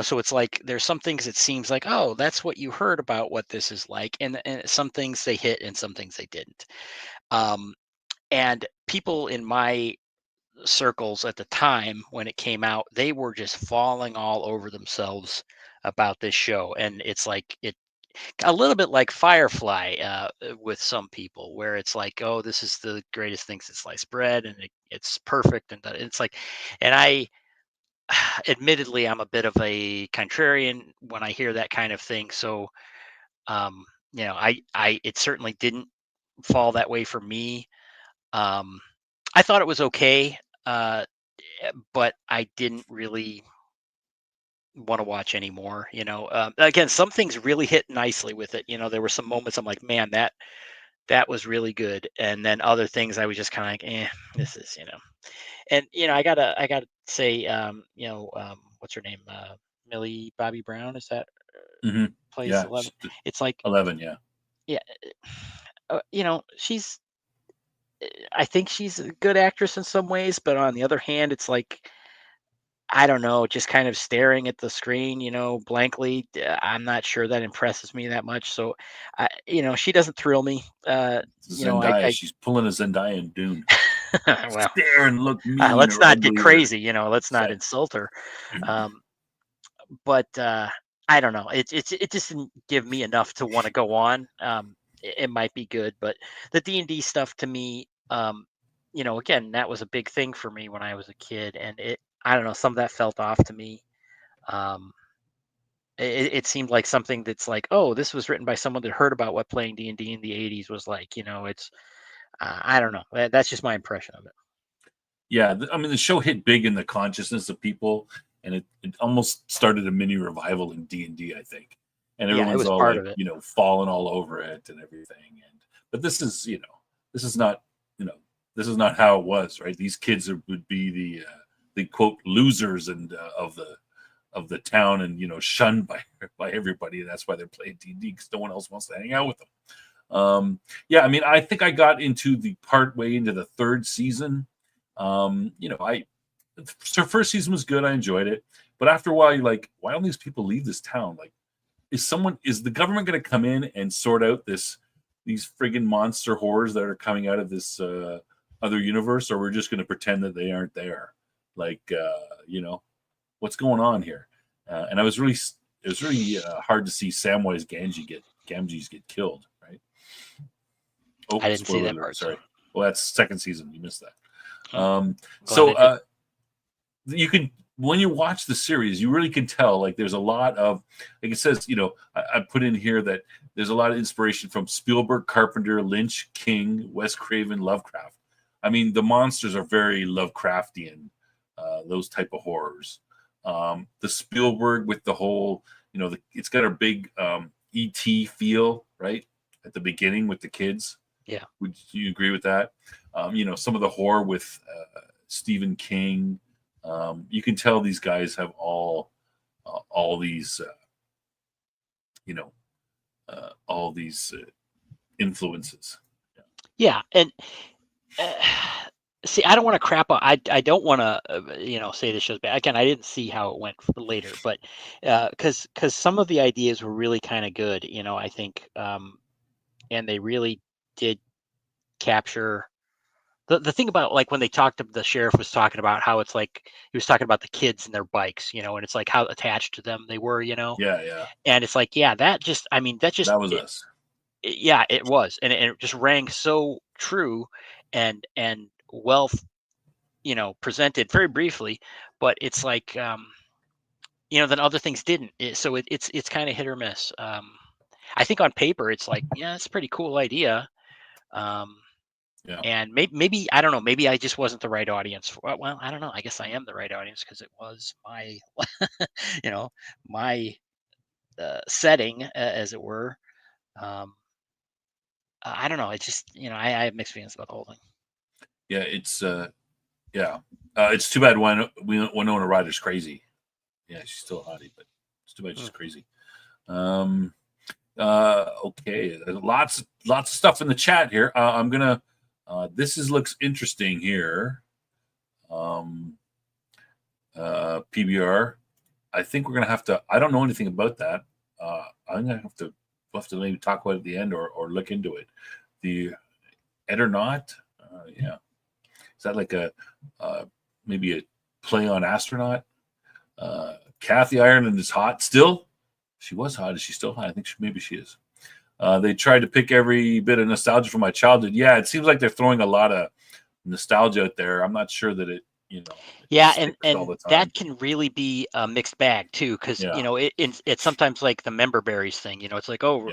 so it's like there's some things it seems like, oh, that's what you heard about what this is like, and some things they hit and some things they didn't. And people in my circles at the time when it came out, they were just falling all over themselves about this show, and it's like a little bit like Firefly with some people, where it's like, oh, this is the greatest thing since sliced bread, and it's perfect, and it's like, and I admittedly I'm a bit of a contrarian when I hear that kind of thing, so it certainly didn't fall that way for me. I thought it was okay, but I didn't really want to watch anymore. Again, some things really hit nicely with it. There were some moments I'm like, man, that was really good, and then other things I was just kind of like, this is. And I gotta say, what's her name? Millie Bobby Brown, is that Hmm. plays Yeah, 11? It's like, 11. Yeah, yeah, she's. I think she's a good actress in some ways, but on the other hand, it's like, I don't know, just kind of staring at the screen, blankly. I'm not sure that impresses me that much. So, she doesn't thrill me. Zendaya. She's pulling a Zendaya in Dune. Well, Stare and look mean let's or not get ugly or crazy. Let's not upset. insult her. But I don't know. It just didn't give me enough to want to go on. It might be good, but the D&D stuff to me, again, that was a big thing for me when I was a kid, and I don't know, some of that felt off to me. Um, it seemed like something that's like, oh, this was written by someone that heard about what playing D&D in the '80s was like. It's I don't know. That's just my impression of it. Yeah, I mean, the show hit big in the consciousness of people, and it almost started a mini revival in D&D, I think. And Yeah, it everyone's was all part like, of it. falling all over it and everything. But this is, this is not, this is not how it was, right? These kids would be the quote losers and of the town, and shunned by everybody. And that's why they're playing D&D, because no one else wants to hang out with them. Yeah, I mean, I think I got into the part way into the third season. So first season was good. I enjoyed it, but after a while, you're like, why don't these people leave this town? Like, is the government going to come in and sort out these friggin' monster horrors that are coming out of this other universe, or we're just going to pretend that they aren't there? Like, what's going on here? And it was really hard to see Samwise Gamgees get killed, right? Oh, I didn't see spoiler that alert! part. So Sorry. Well, that's second season. You missed that. glad So I did. you can, when you watch the series, you really can tell, like, there's a lot of, like it says, I put in here that there's a lot of inspiration from Spielberg, Carpenter, Lynch, King, Wes Craven, Lovecraft. I mean, the monsters are very Lovecraftian, those type of horrors. The Spielberg with the whole, it's got a big ET feel, right? At the beginning with the kids. Yeah. Would you agree with that? Some of the horror with Stephen King. You can tell these guys have all these, all these influences. Yeah, and see, I don't want to crap on. I don't want to say this show's bad. Again, I didn't see how it went later, but because some of the ideas were really kind of good, I think, and they really did capture the thing about, like, when they talked to the sheriff was talking about how it's like he was talking about the kids and their bikes, and it's like how attached to them they were, Yeah. and it's like, yeah, that just, I mean, that just, That was us. yeah, it was, and it just rang so true, and well, presented very briefly, but it's like, then other things didn't. So it's kind of hit or miss. I think on paper it's like, yeah, it's a pretty cool idea. Yeah. And maybe I don't know, maybe I just wasn't the right audience for. Well, I don't know. I guess I am the right audience because it was my, my setting, as it were. I don't know. It's just, I have mixed feelings about the whole thing. Yeah, it's too bad Winona Ryder's crazy. Yeah, she's still a hottie, but it's too bad she's crazy. Okay, there's lots of stuff in the chat here. I'm gonna. Looks interesting here. PBR. I think we're gonna have to. I don't know anything about that. I'm gonna have to. We'll have to maybe talk about it at the end or look into it. The Ed or Not. Yeah. Is that like a maybe a play on astronaut? Kathy Ireland is hot still. She was hot. Is she still hot? I think maybe she is. They tried to pick every bit of nostalgia from my childhood. Yeah, it seems like they're throwing a lot of nostalgia out there. I'm not sure that it, Yeah, sticks and all the time. that can really be a mixed bag too, because it's sometimes like the member berries thing. It's like, oh,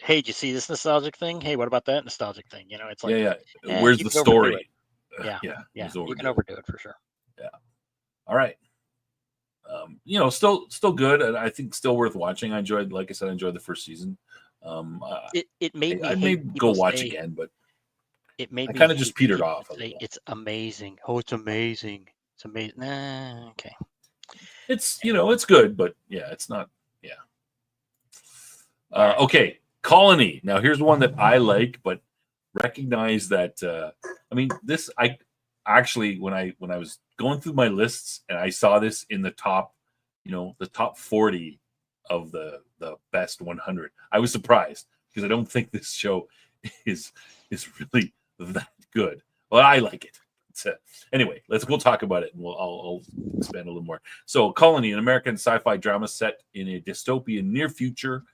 hey, did you see this nostalgic thing? Hey, what about that nostalgic thing? It's like, Where's you the can overdo story? it. Yeah, yeah, it was you overdone. can overdo it for sure. Yeah. All right. Still good, and I think still worth watching. Like I said, I enjoyed the first season. It made me I may hate go people watch say again, but it made I me kind of just hate petered people off. that say it's amazing. Oh, it's amazing. It's amazing. Nah, okay. It's it's good, but yeah, it's not. Yeah. All right. Okay, Colony. Now here's one that I like, but recognize that. I mean, this I actually when I was going through my lists and I saw this in the top, the top 40 of the best 100. I was surprised because I don't think this show is really that good. Well, I like it. Anyway, we'll talk about it and I'll expand a little more. So, Colony, an American sci-fi drama set in a dystopian near future,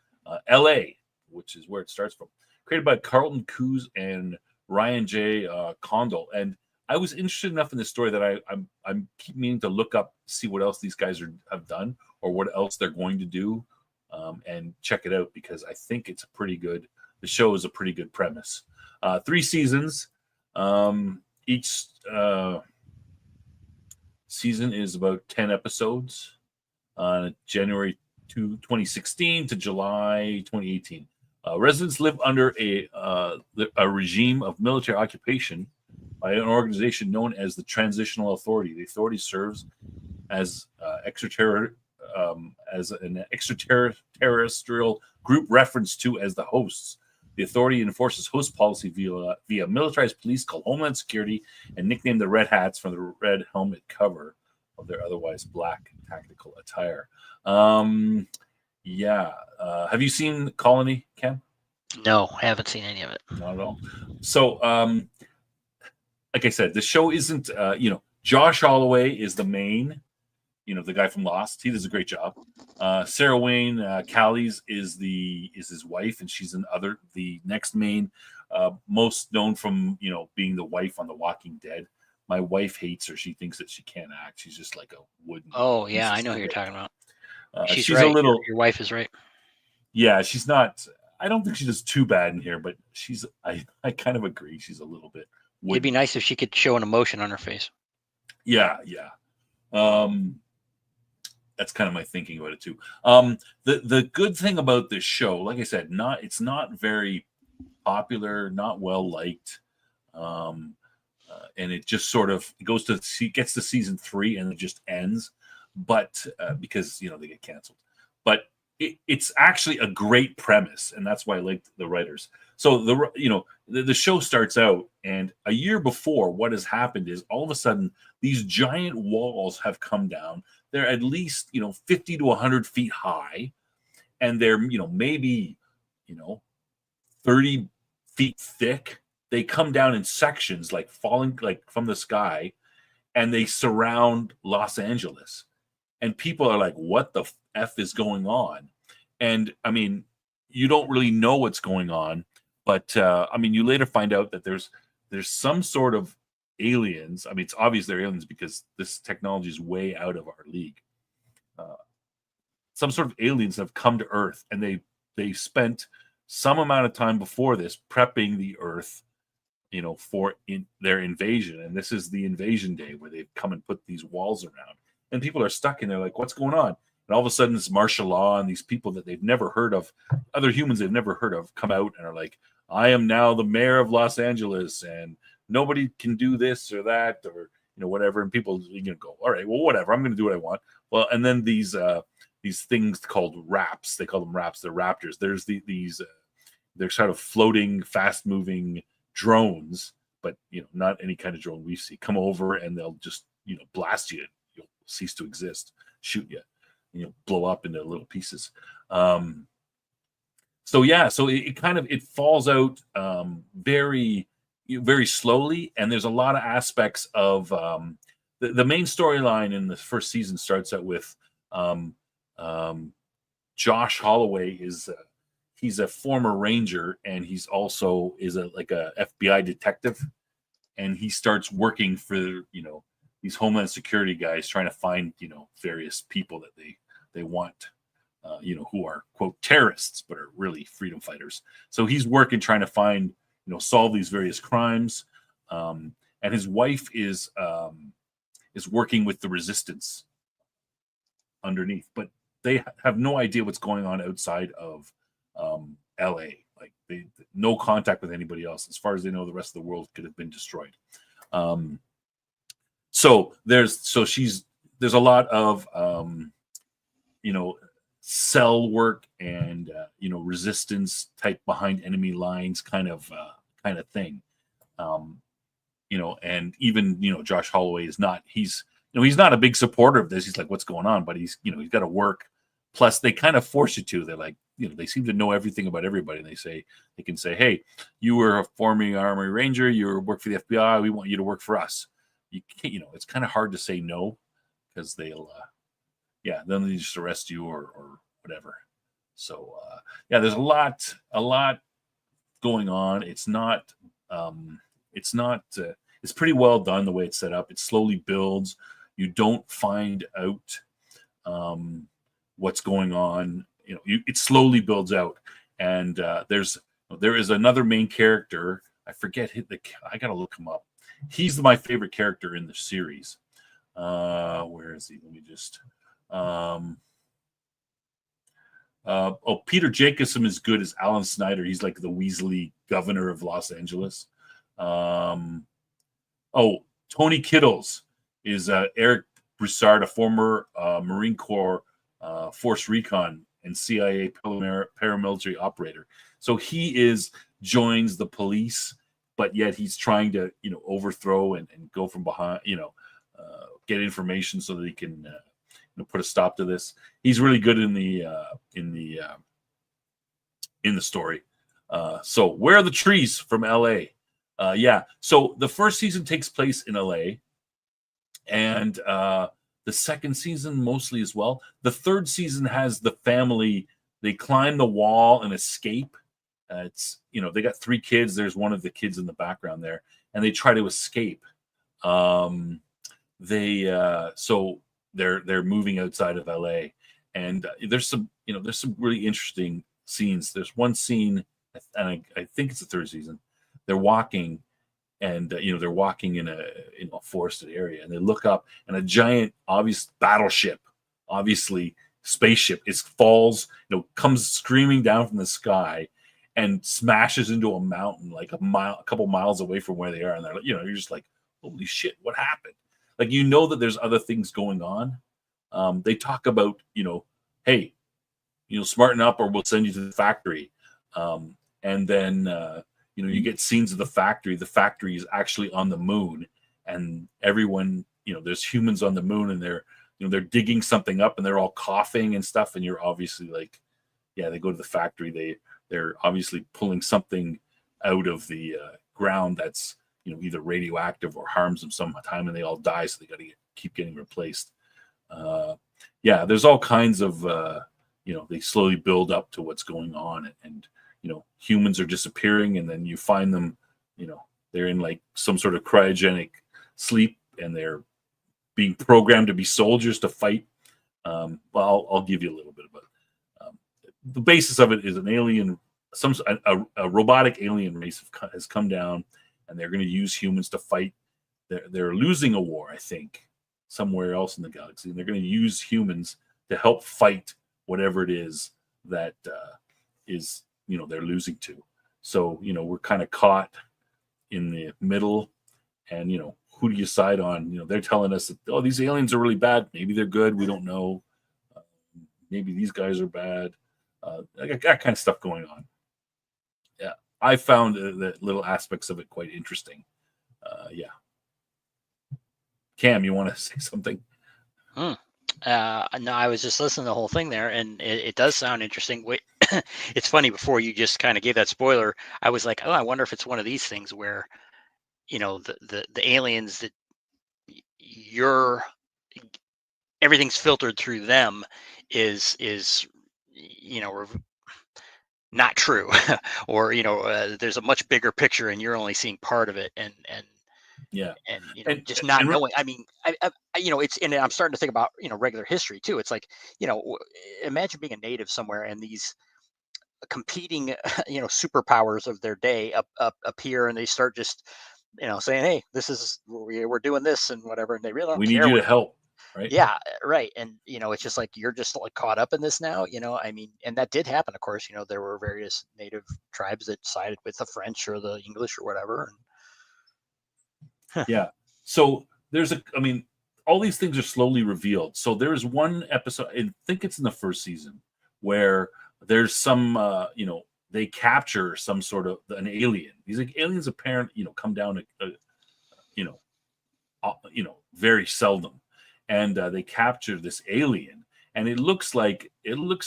L.A., which is where it starts from. Created by Carlton Cuse and Ryan J. Condal. And I was interested enough in this story that I'm keep meaning to look up, see what else these guys have done or what else they're going to do, and check it out because I think it's the show is a pretty good premise. 3 seasons. Each season is about 10 episodes. January 2016 to July 2018. Residents live under a regime of military occupation by an organization known as the Transitional Authority. The authority serves as an extraterrestrial group referenced to as the hosts. The authority enforces host policy via militarized police called Homeland Security and nicknamed the Red Hats from the red helmet cover of their otherwise black tactical attire. Have you seen Colony, Cam? No, I haven't seen any of it. Not at all. So, like I said, the show isn't, Josh Holloway is the main, the guy from Lost. He does a great job. Sarah Wayne Callies is his wife, and she's the next main, most known from, being the wife on The Walking Dead. My wife hates her. She thinks that she can't act. She's just like a wooden. Oh, yeah, I know who you're talking about. She's right. A little. Your wife is right. Yeah, she's not. I don't think she does too bad in here, but I kind of agree. She's a little bit wooden. It'd be nice if she could show an emotion on her face. Yeah. That's kind of my thinking about it too. The good thing about this show, like I said, it's not very popular, not well liked, and it just sort of gets to season 3 and it just ends. But because they get canceled, but it's actually a great premise, and that's why I liked the writers. So the show starts out, and a year before, what has happened is all of a sudden these giant walls have come down. They're at least 50 to 100 feet high, and they're maybe 30 feet thick. They come down in sections, like falling like from the sky, and they surround Los Angeles. And people are like, what the F is going on? And I mean, you don't really know what's going on, but you later find out that there's some sort of aliens. I mean, it's obvious they're aliens because this technology is way out of our league. Some sort of aliens have come to Earth, and they spent some amount of time before this prepping the Earth, for their invasion. And this is the invasion day where they've come and put these walls around. And people are stuck in there like, what's going on? And all of a sudden it's martial law, and these people that they've never heard of, other humans they've never heard of, come out and are like, I am now the mayor of Los Angeles, and nobody can do this or that or whatever. And people go, all right, well, whatever, I'm going to do what I want. Well, and then these things called raps, they call them raps, they're raptors. There's they're sort of floating, fast moving drones, but not any kind of drone we see, come over and they'll just blast you. You'll cease to exist, shoot you, blow up into little pieces. So it falls out very, very slowly, and there's a lot of aspects of the main storyline in the first season starts out with Josh Holloway he's a former Ranger, and he's also like a FBI detective, and he starts working for these Homeland Security guys, trying to find various people that they want, who are quote terrorists but are really freedom fighters. So he's working trying to find solve these various crimes, and and his wife is working with the resistance underneath, but they have no idea what's going on outside of LA. Like they no contact with anybody else. As far as they know, the rest of the world could have been destroyed. So there's a lot of cell work and resistance type behind enemy lines kind of thing. And even Josh Holloway is not. He's not a big supporter of this. He's like, what's going on? But he's got to work. Plus, they kind of force you to. They're like, they seem to know everything about everybody. And they can say, hey, you were a former Army Ranger. You work for the FBI. We want you to work for us. You can't, it's kind of hard to say no because they'll, then they just arrest you or whatever. So, there's a lot going on. It's pretty well done the way it's set up. It slowly builds. You don't find out what's going on. It slowly builds out. And there is another main character. I forget I gotta look him up. He's my favorite character in the series. Where is he? Let me just. Peter Jacobson is good as Alan Snyder. He's like the Weasley governor of Los Angeles. Tony Kittles is Eric Broussard, a former Marine Corps Force Recon and CIA paramilitary operator. So he joins the police, but yet he's trying to overthrow and go from behind, get information so that he can put a stop to this. He's really good in the story. So where are the trees from LA? So the first season takes place in LA, and the second season mostly as well. The third season has the family. They climb the wall and escape. It's they got 3 kids. There's one of the kids in the background there, and they try to escape. They're moving outside of LA, and there's some really interesting scenes. There's one scene, and I think it's the third season. They're walking, and they're walking in a forested area, and they look up, and a giant, obvious battleship, obviously spaceship, falls, comes screaming down from the sky, and smashes into a mountain like a couple miles away from where they are, and they're you're just like, holy shit, what happened? Like that there's other things going on. They talk about hey, smarten up or we'll send you to the factory, and then. You get scenes of the factory. The factory is actually on the moon, and everyone, there's humans on the moon, and they're digging something up, and they're all coughing and stuff. And you're obviously like, they go to the factory. They're obviously pulling something out of the ground that's either radioactive or harms them sometime, and they all die. So they got to keep getting replaced. There's all kinds of they slowly build up to what's going on, and humans are disappearing, and then you find them, they're in like some sort of cryogenic sleep, and they're being programmed to be soldiers to fight. I'll give you a little bit about it. The basis of it is an alien, a robotic alien race has come down, and they're going to use humans to fight. They're losing a war, I think, somewhere else in the galaxy, and they're going to use humans to help fight whatever it is that is they're losing to. So we're kind of caught in the middle, and who do you side on? They're telling us that these aliens are really bad. Maybe they're good. We don't know. Maybe these guys are bad. That kind of stuff going on. I found the little aspects of it quite interesting. Cam, you want to say something? No, I was just listening to the whole thing there, and it does sound interesting. It's funny, before you just kind of gave that spoiler, I was like, oh, I wonder if it's one of these things where, the aliens that everything's filtered through them is not true, or there's a much bigger picture and you're only seeing part of it, and just not knowing. I mean, it's, and I'm starting to think about regular history too. It's like, imagine being a native somewhere, and these competing superpowers of their day appear, and they start just saying, hey, this is we're doing this and whatever, and they really don't We need care you what. to help, right? Yeah, right. And it's just like you're just like caught up in this now, I mean, and that did happen, of course. There were various native tribes that sided with the French or the English or whatever. Yeah. So I mean, all these things are slowly revealed. So there's one episode, I think it's in the first season, where there's some, they capture some sort of an alien. These like aliens apparently, come down, you know, very seldom, and they capture this alien, and it looks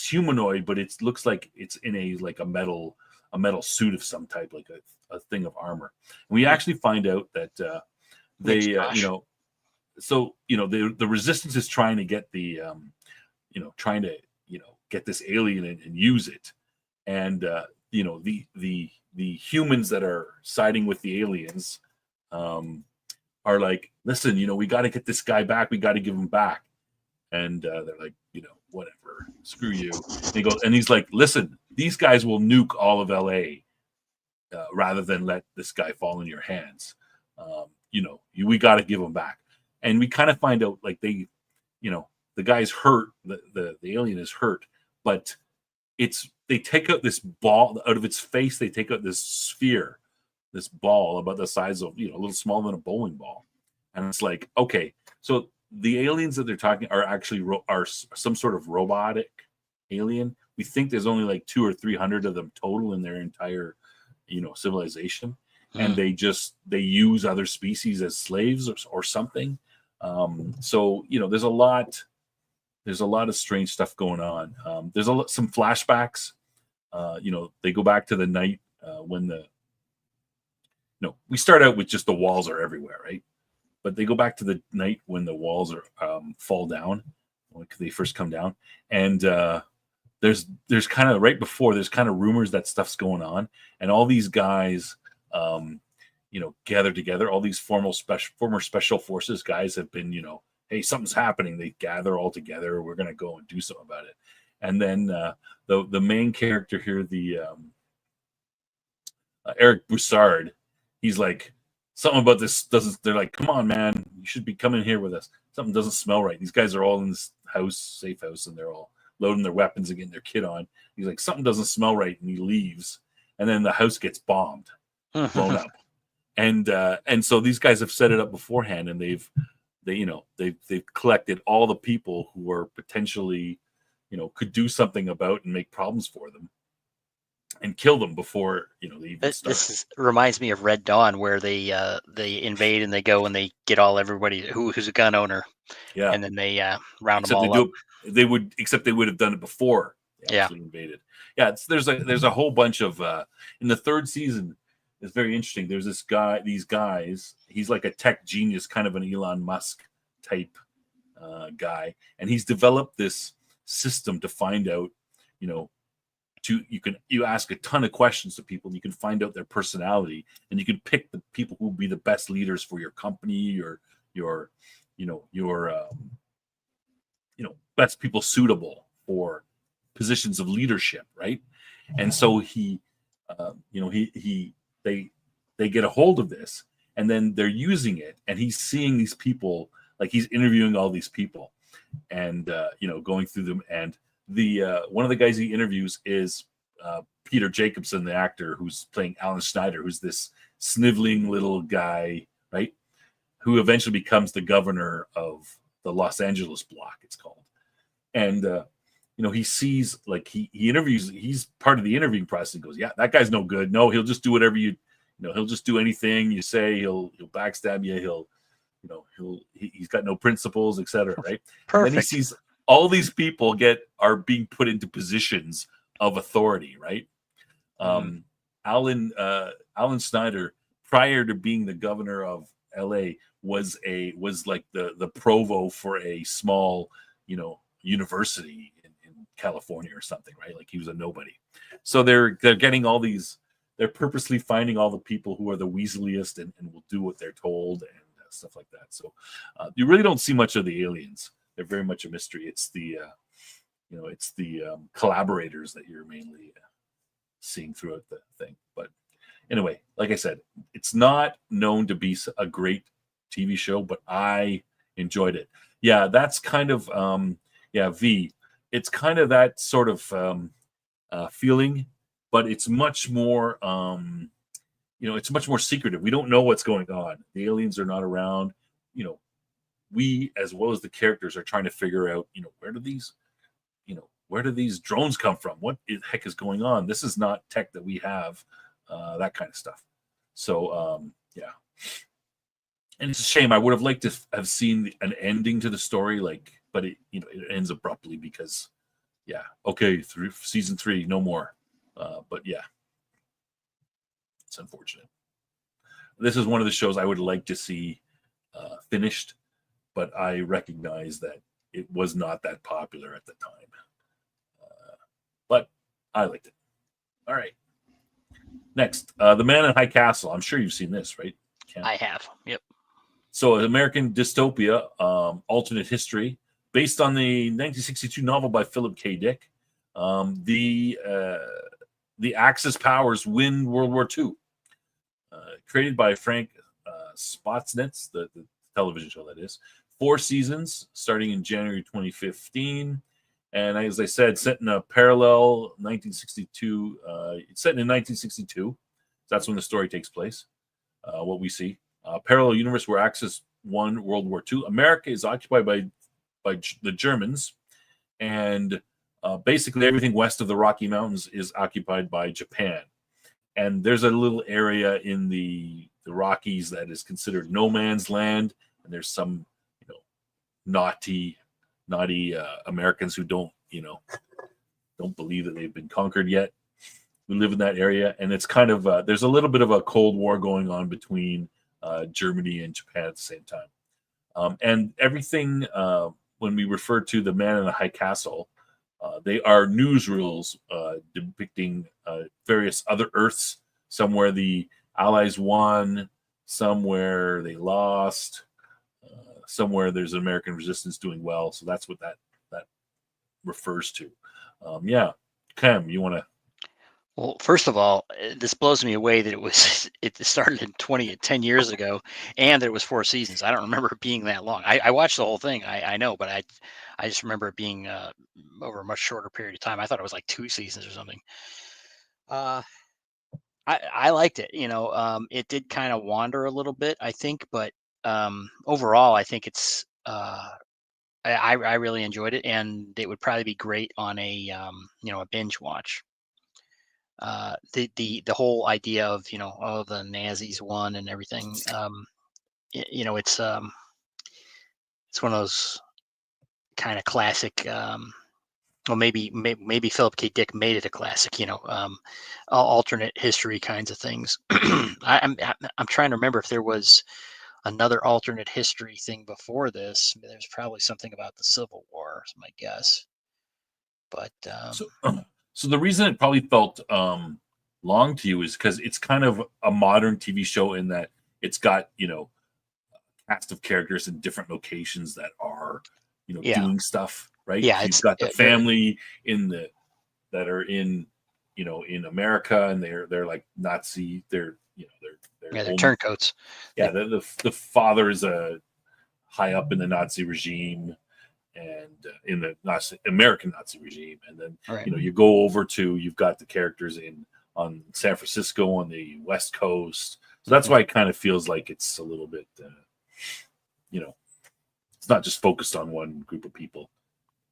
humanoid, but it looks like it's in a metal suit of some type, like a thing of armor. And we actually find out that Thanks, they Josh. so the resistance is trying to get trying to get this alien and use it, and the humans that are siding with the aliens are like, listen, we got to get this guy back, we got to give him back. And they're like, whatever, screw you. And he's like, listen, these guys will nuke all of LA rather than let this guy fall in your hands. We got to give him back. And we kind of find out like the guy's hurt, the alien is hurt, but they take out this ball out of its face. They take out this sphere, this ball about the size of, a little smaller than a bowling ball. And it's like, okay, so the aliens that they're talking are actually are some sort of robotic alien. We think there's only like 200 or 300 of them total in their entire, civilization. And they use other species as slaves or something. So, there's a lot of strange stuff going on. There's some flashbacks. They go back to the night when we start out with just the walls are everywhere, right? But they go back to the night when the walls are fall down, when they first come down, and there's kind of right before there's kind of rumors that stuff's going on, and all these guys, gather together. All these former special forces guys have been, hey, something's happening. They gather all together. We're gonna go and do something about it. And then the main character here, the Eric Boussard, he's like, something about this doesn't. They're like, come on, man, you should be coming here with us. Something doesn't smell right. These guys are all in this safe house, and they're all loading their weapons and getting their kit on. He's like, something doesn't smell right, and he leaves. And then the house gets bombed, blown up. And so these guys have set it up beforehand, and they've collected all the people who are potentially, could do something about and make problems for them, and kill them before they even start. This reminds me of Red Dawn, where they invade and they go and they get everybody who's a gun owner, Yeah, and then they round except them all up. they would have done it before they actually invaded. Yeah, there's a whole bunch of in the third season. It's very interesting. There's these guys. He's like a tech genius, kind of an Elon Musk type guy, and he's developed this system to find out, you ask a ton of questions to people, and you can find out their personality, and you can pick the people who will be the best leaders for your company, or your best people suitable for positions of leadership, right? And so they get a hold of this, and then they're using it, and he's seeing these people, like he's interviewing all these people, and going through them. And the one of the guys he interviews is Peter Jacobson, the actor who's playing Alan Schneider, who's this sniveling little guy, right, who eventually becomes the governor of the Los Angeles block, it's called. And he sees, like, he interviews, he's part of the interviewing process, and goes, yeah, that guy's no good. No, he'll just do whatever he'll just do anything you say. He'll backstab you. He's got no principles, etc. Right? Perfect. And then he sees all these people are being put into positions of authority, right? Alan Snyder, prior to being the governor of LA, was like the provo for a small, university in California or something, right? Like he was a nobody. So they're getting all these. They're purposely finding all the people who are the weaseliest and will do what they're told and stuff like that. So you really don't see much of the aliens. They're very much a mystery. It's the collaborators that you're mainly seeing throughout the thing. But Anyway, like I said, it's not known to be a great TV show, but I enjoyed it. Yeah, that's kind of V. It's kind of that sort of feeling, but it's much more it's much more secretive. We don't know what's going on. The aliens are not around. We, as well as the characters, are trying to figure out, where do these drones come from? What the heck is going on? This is not tech that we have, that kind of stuff. So, yeah. And it's a shame. I would have liked to have seen an ending to the story, but it ends abruptly because, yeah, okay, through season 3, no more. But yeah, it's unfortunate. This is one of the shows I would like to see finished, but I recognize that it was not that popular at the time. But I liked it. All right. Next, The Man in High Castle. I'm sure you've seen this, right, Cam? I have. Yep. So, American dystopia, alternate history, based on the 1962 novel by Philip K. Dick. The Axis powers win World War II. Created by Frank Spotsnitz, the television show that is. 4 seasons, starting in January 2015. And as I said, set in a parallel 1962. It's set in 1962. That's when the story takes place. What we see. Parallel universe where Axis won World War II. America is occupied by the Germans. And basically everything west of the Rocky Mountains is occupied by Japan. And there's a little area in the Rockies that is considered no man's land. And there's some, naughty Americans who don't believe that they've been conquered yet. We live in that area, and it's kind of there's a little bit of a Cold War going on between Germany and Japan at the same time. And everything when we refer to the Man in the High Castle, they are newsreels depicting various other Earths. Somewhere the Allies won, somewhere they lost. Somewhere there's an American resistance doing well, so that's what that refers to. Yeah, Cam, you want to? Well, first of all, this blows me away that it started in 10 years ago, and there was 4 seasons. I don't remember it being that long. I watched the whole thing. I know, but I just remember it being over a much shorter period of time. I thought it was like 2 seasons or something. I liked it. It did kind of wander a little bit, I think, but overall, I think it's I really enjoyed it, and it would probably be great on a a binge watch. The whole idea of the Nazis won and everything. It's one of those kind of classic. Well, maybe Philip K. Dick made it a classic. Alternate history kinds of things. I'm trying to remember if there was another alternate history thing before this. There's probably something about the Civil War, is my guess. But so the reason it probably felt long to you is because it's kind of a modern TV show in that it's got a cast of characters in different locations that are doing stuff, right? Yeah, You've got the family that are in America, and they're like Nazi. They're turncoats. Yeah, the father is a high up in the Nazi regime, and in the American Nazi regime, and then you go over to you've got the characters on San Francisco on the West Coast, so that's why it kind of feels like it's a little bit, it's not just focused on one group of people.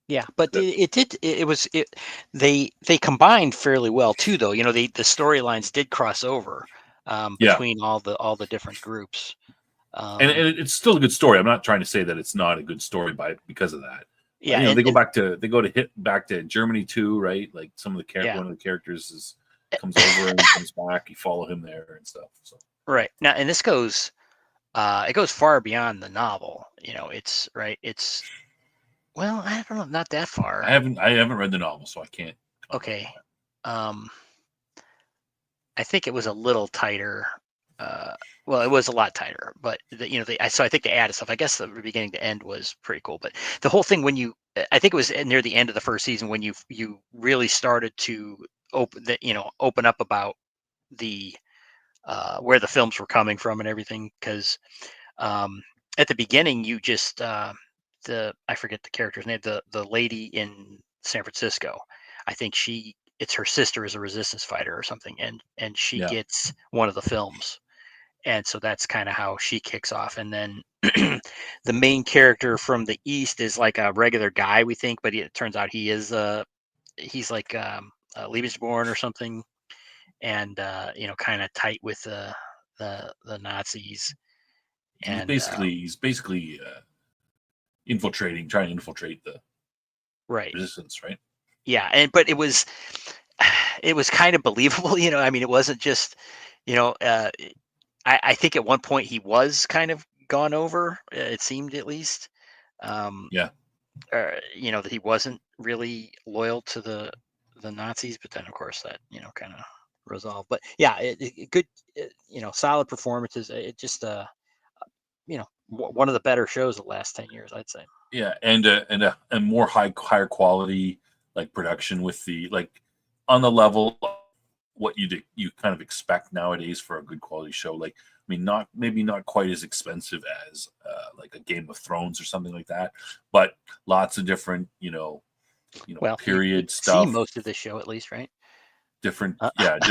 Yeah, but they combined fairly well too, though. The storylines did cross over between all the different groups. And it's still a good story. I'm not trying to say that it's not a good story because of that. Yeah, they go back to Germany too, right? Like some of the one of the characters comes over and comes back. You follow him there and stuff. So right now, and this goes it goes far beyond the novel. It's well, I don't know, not that far. I haven't read the novel, so I can't. Okay, I think it was a little tighter. Well, it was a lot tighter, but so I think they added stuff. I guess the beginning to end was pretty cool, but the whole thing I think it was near the end of the first season when you really started to open up about the where the films were coming from and everything. Because at the beginning, you just I forget the character's name, the lady in San Francisco. I think it's her sister is a resistance fighter or something, and she gets one of the films, and so that's kind of how she kicks off. And then the main character from the East is like a regular guy, we think, but it turns out he's like Lebensborn or something, and kind of tight with the Nazis. And he's basically trying to infiltrate the resistance, right? Yeah, but it was kind of believable, I mean, it wasn't just, I think at one point he was kind of gone over, it seemed at least, that he wasn't really loyal to the Nazis, but then of course that kind of resolved. But yeah, good, solid performances. It just one of the better shows of the last 10 years, I'd say. Yeah, and a more higher quality like production with the like on the level of what you kind of expect nowadays for a good quality show. Like, I mean, maybe not quite as expensive as like a Game of Thrones or something like that, but lots of different period stuff. See most of this show at least, right? Different settings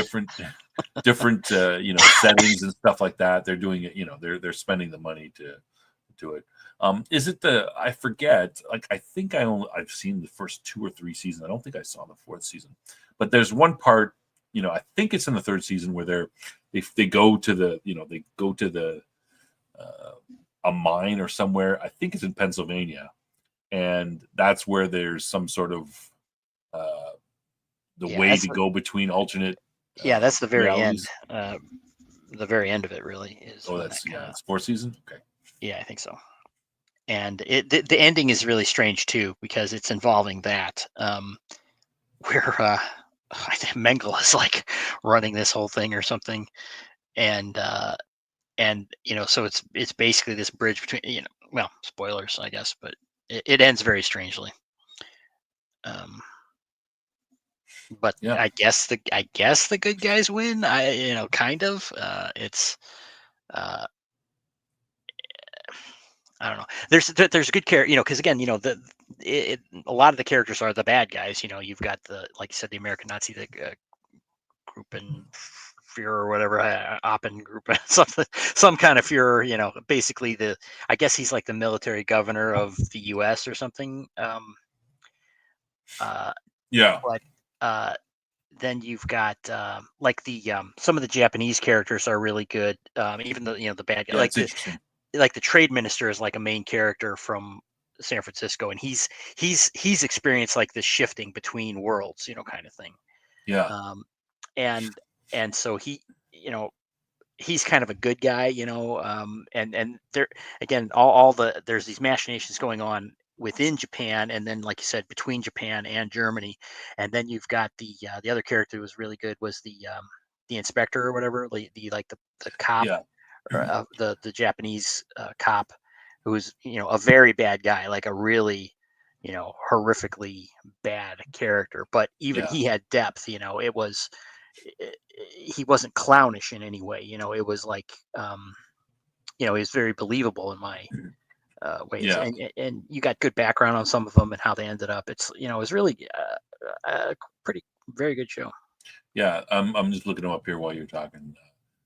and stuff like that. They're doing it. They're spending the money to do it. Is it I forget, like, I think I've seen the first 2 or 3 seasons. I don't think I saw the 4th season, but there's one part, I think it's in the 3rd season where they go to the a mine or somewhere. I think it's in Pennsylvania, and that's where there's some sort of way to go between alternate. That's the very realities. end. The very end of it really is. Oh, it's 4th season. Okay. Yeah, I think so. And the ending is really strange too, because it's involving that where I think Mengele is like running this whole thing or something, and so it's basically this bridge between well, spoilers I guess, but it ends very strangely. But yeah. I guess the good guys win. Kind of. It's I don't know. There's good character, because again, a lot of the characters are the bad guys. You've got like you said, the American Nazi, the Gruppen Führer or whatever, Oppen group, some kind of Führer. Basically I guess he's like the military governor of the U.S. or something. But then you've got like some of the Japanese characters are really good. Even the bad guy, like the trade minister is like a main character from San Francisco, and he's experienced like this shifting between worlds, kind of thing. Yeah. And so he's kind of a good guy, and there again, there's these machinations going on within Japan, and then like you said, between Japan and Germany, and then you've got the other character who was really good was the inspector or whatever, the cop. Yeah. Or, the Japanese cop, who's a very bad guy, like a really horrifically bad character, but even he had depth. It was he wasn't clownish in any way. It was like he was very believable in my ways. Yeah. And you got good background on some of them and how they ended up. It's it was really a very good show. Yeah, I'm just looking them up here while you're talking.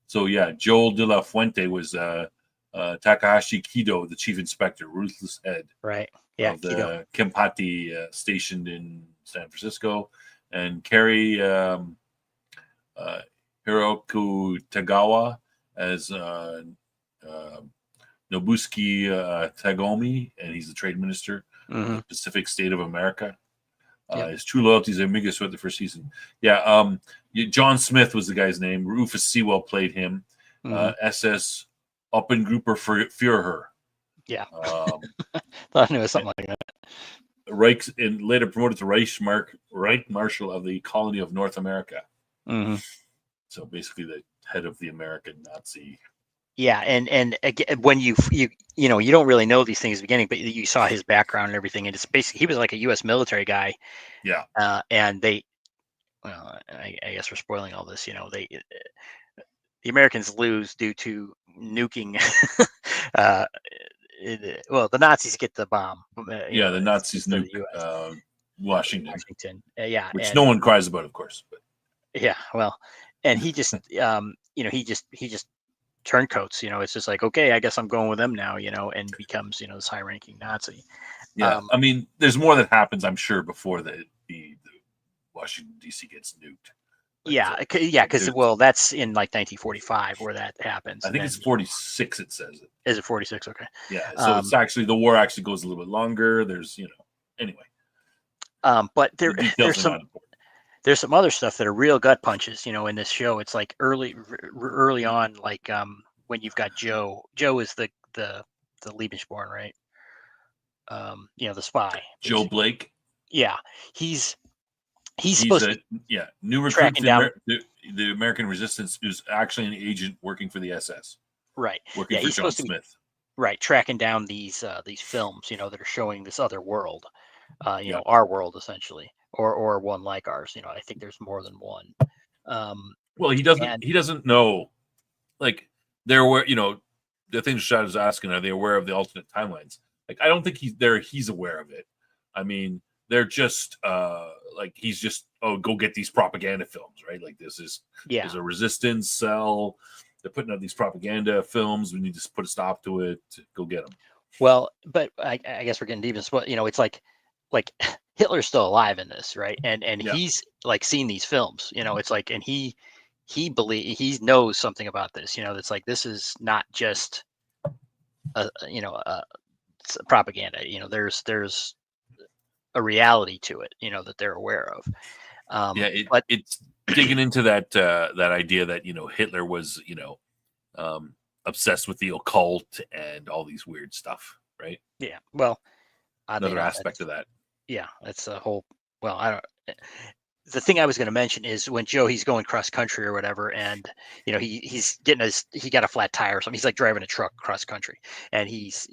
So yeah, Joel De La Fuente was Takahashi Kido, the chief inspector, ruthless head, right? Yeah, of the Kempati stationed in San Francisco, and Kerry Hiroku Tagawa as Nobusuke Tagomi, and he's the trade minister of the Pacific State of America. His true loyalties are ambiguous throughout the first season. Yeah, John Smith was the guy's name. Rufus Sewell played him. SS Oppengruppe Führer. Yeah. I knew it was something like that. And later promoted to Reich Marshal of the colony of North America. So basically the head of the American Nazi. Yeah, and again, when you don't really know these things at the beginning, but you saw his background and everything, and it's basically he was like a U.S. military guy. Yeah. And they, well, I guess we're spoiling all this. the Americans lose due to nuking. Well, the Nazis get the bomb. Yeah, the Nazis instead of nuke the U.S. Washington, Yeah, which and no one cries about, of course. But yeah, well, and he just, he just turncoats. It's just like, okay, I guess I'm going with them now. And becomes, this high-ranking Nazi. yeah, I mean, there's more that happens, I'm sure, before the Washington D.C. gets nuked. But, Yeah, because that's in like 1945 where that happens. I And think then, it's 46. It says it. Is it 46? Okay. Yeah, so it's actually the war actually goes a little bit longer. There's anyway. But The details are not important. there's some other stuff that are real gut punches. In this show, it's like early on, like when you've got Joe. Joe is the Lebensborn, right? The spy. Joe Blake. Yeah, he's He's supposed a to be new recruit tracking down. the American Resistance, who's actually an agent working for the SS. Right. Working Yeah, for he's John supposed to be Smith. right tracking down these films, that are showing this other world, Yeah. our world essentially, or one like ours. I think there's more than one. Well, he doesn't know, like, they're aware. The thing Shad is asking, are they aware of the alternate timelines? Like, I don't think he's aware of it. I mean, they're just like, he's just, go get these propaganda films, right? Like, there's a resistance cell. They're putting out these propaganda films. We need to put a stop to it. Go get them. Well, but I guess we're getting deep into it's like Hitler's still alive in this, right? And he's like seen these films, it's like, and he knows something about this, that's like, this is not just propaganda, there's a reality to it, that they're aware of. But it's digging into that idea that Hitler was obsessed with the occult and all these weird stuff, right? Yeah, well, another aspect of that. Yeah, that's a whole. Well, I don't. The thing I was going to mention is when he's going cross country or whatever, and he's getting he got a flat tire or something. He's like driving a truck cross country, and he's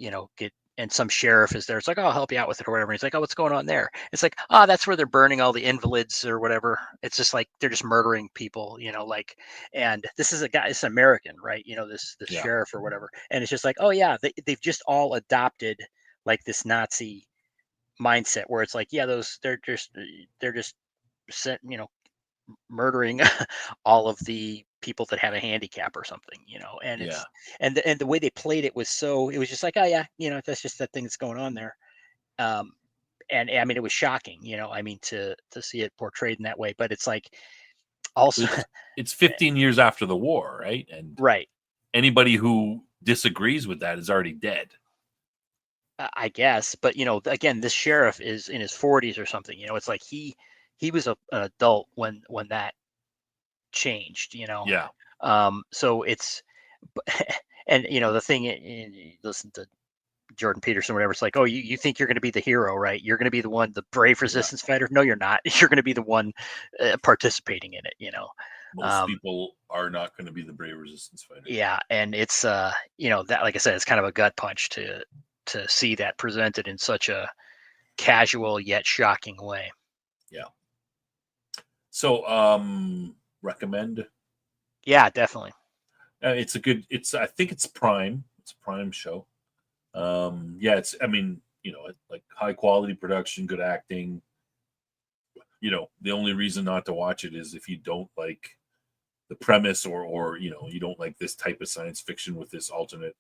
and some sheriff is there. It's like, oh, I'll help you out with it or whatever. And he's like, oh, what's going on there? It's like, oh, that's where they're burning all the invalids or whatever. It's just like they're just murdering people, like. And this is a guy, it's American, right? This sheriff or whatever. And it's just like, oh yeah, they've just all adopted like this Nazi mindset where it's like, yeah, they're just sent, murdering all of the people that have a handicap or something, and it's and the way they played it was it was just like, oh yeah, that's just that thing that's going on there. And I mean, it was shocking, I mean, to see it portrayed in that way, but it's like, also it's 15 years after the war, right? And right, anybody who disagrees with that is already dead, I guess. But again, this sheriff is in his 40s or something, it's like he was an adult when that changed, Yeah. So it's, and the thing, listen to Jordan Peterson, whatever, it's like, oh, you think you're going to be the hero, right? You're going to be the one, the brave resistance fighter. No, you're not. You're going to be the one participating in it, Most people are not going to be the brave resistance fighter. Yeah, and it's that, like I said, it's kind of a gut punch to see that presented in such a casual yet shocking way. Yeah. So, recommend? Yeah, definitely. I think it's Prime. It's a Prime show. I mean, like high quality production, good acting. The only reason not to watch it is if you don't like the premise or you don't like this type of science fiction with this alternate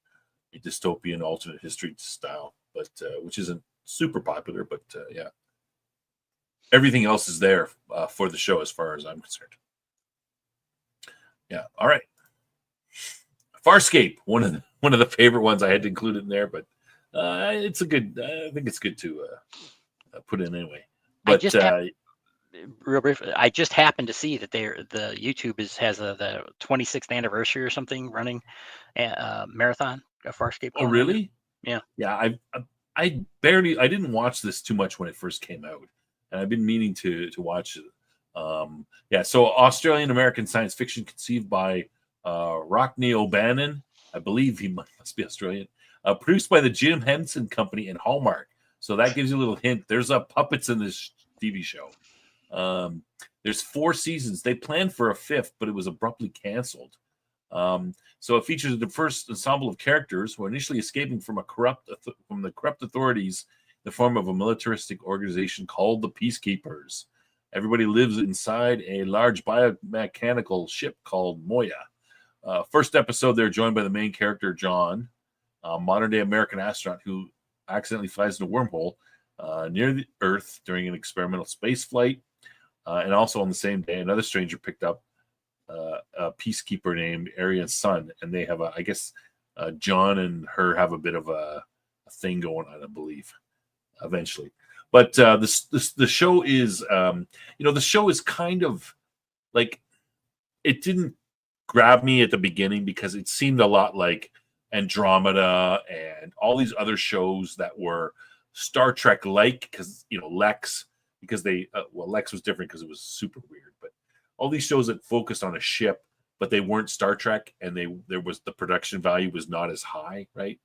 dystopian alternate history style, but which isn't super popular, but yeah. Everything else is there for the show as far as I'm concerned. Yeah. All right. Farscape, one of the favorite ones. I had to include it in there, but it's a good. I think it's good to put in anyway. But real brief, I just happened to see that the YouTube has the 26th anniversary or something running marathon of Farscape. Oh, really? Yeah. Yeah. I didn't watch this too much when it first came out, and I've been meaning to watch it. So Australian American science fiction conceived by Rockne O'Bannon, I believe he must be Australian, produced by the Jim Henson Company and Hallmark. So that gives you a little hint. There's puppets in this TV show. There's 4 seasons. They planned for a 5th, but it was abruptly canceled. So it features the first ensemble of characters who are initially escaping from from the corrupt authorities in the form of a militaristic organization called the Peacekeepers. Everybody lives inside a large biomechanical ship called Moya. First episode, they're joined by the main character, John, a modern-day American astronaut who accidentally flies in a wormhole near the Earth during an experimental space flight. And also on the same day, another stranger picked up a peacekeeper named Arian's son, and they have I guess John and her have a bit of a thing going on, I believe, eventually. But the show is, the show is kind of like, it didn't grab me at the beginning because it seemed a lot like Andromeda and all these other shows that were Star Trek like, because Lex, because Lex was different because it was super weird, but all these shows that focused on a ship, but they weren't Star Trek, and the production value was not as high, right?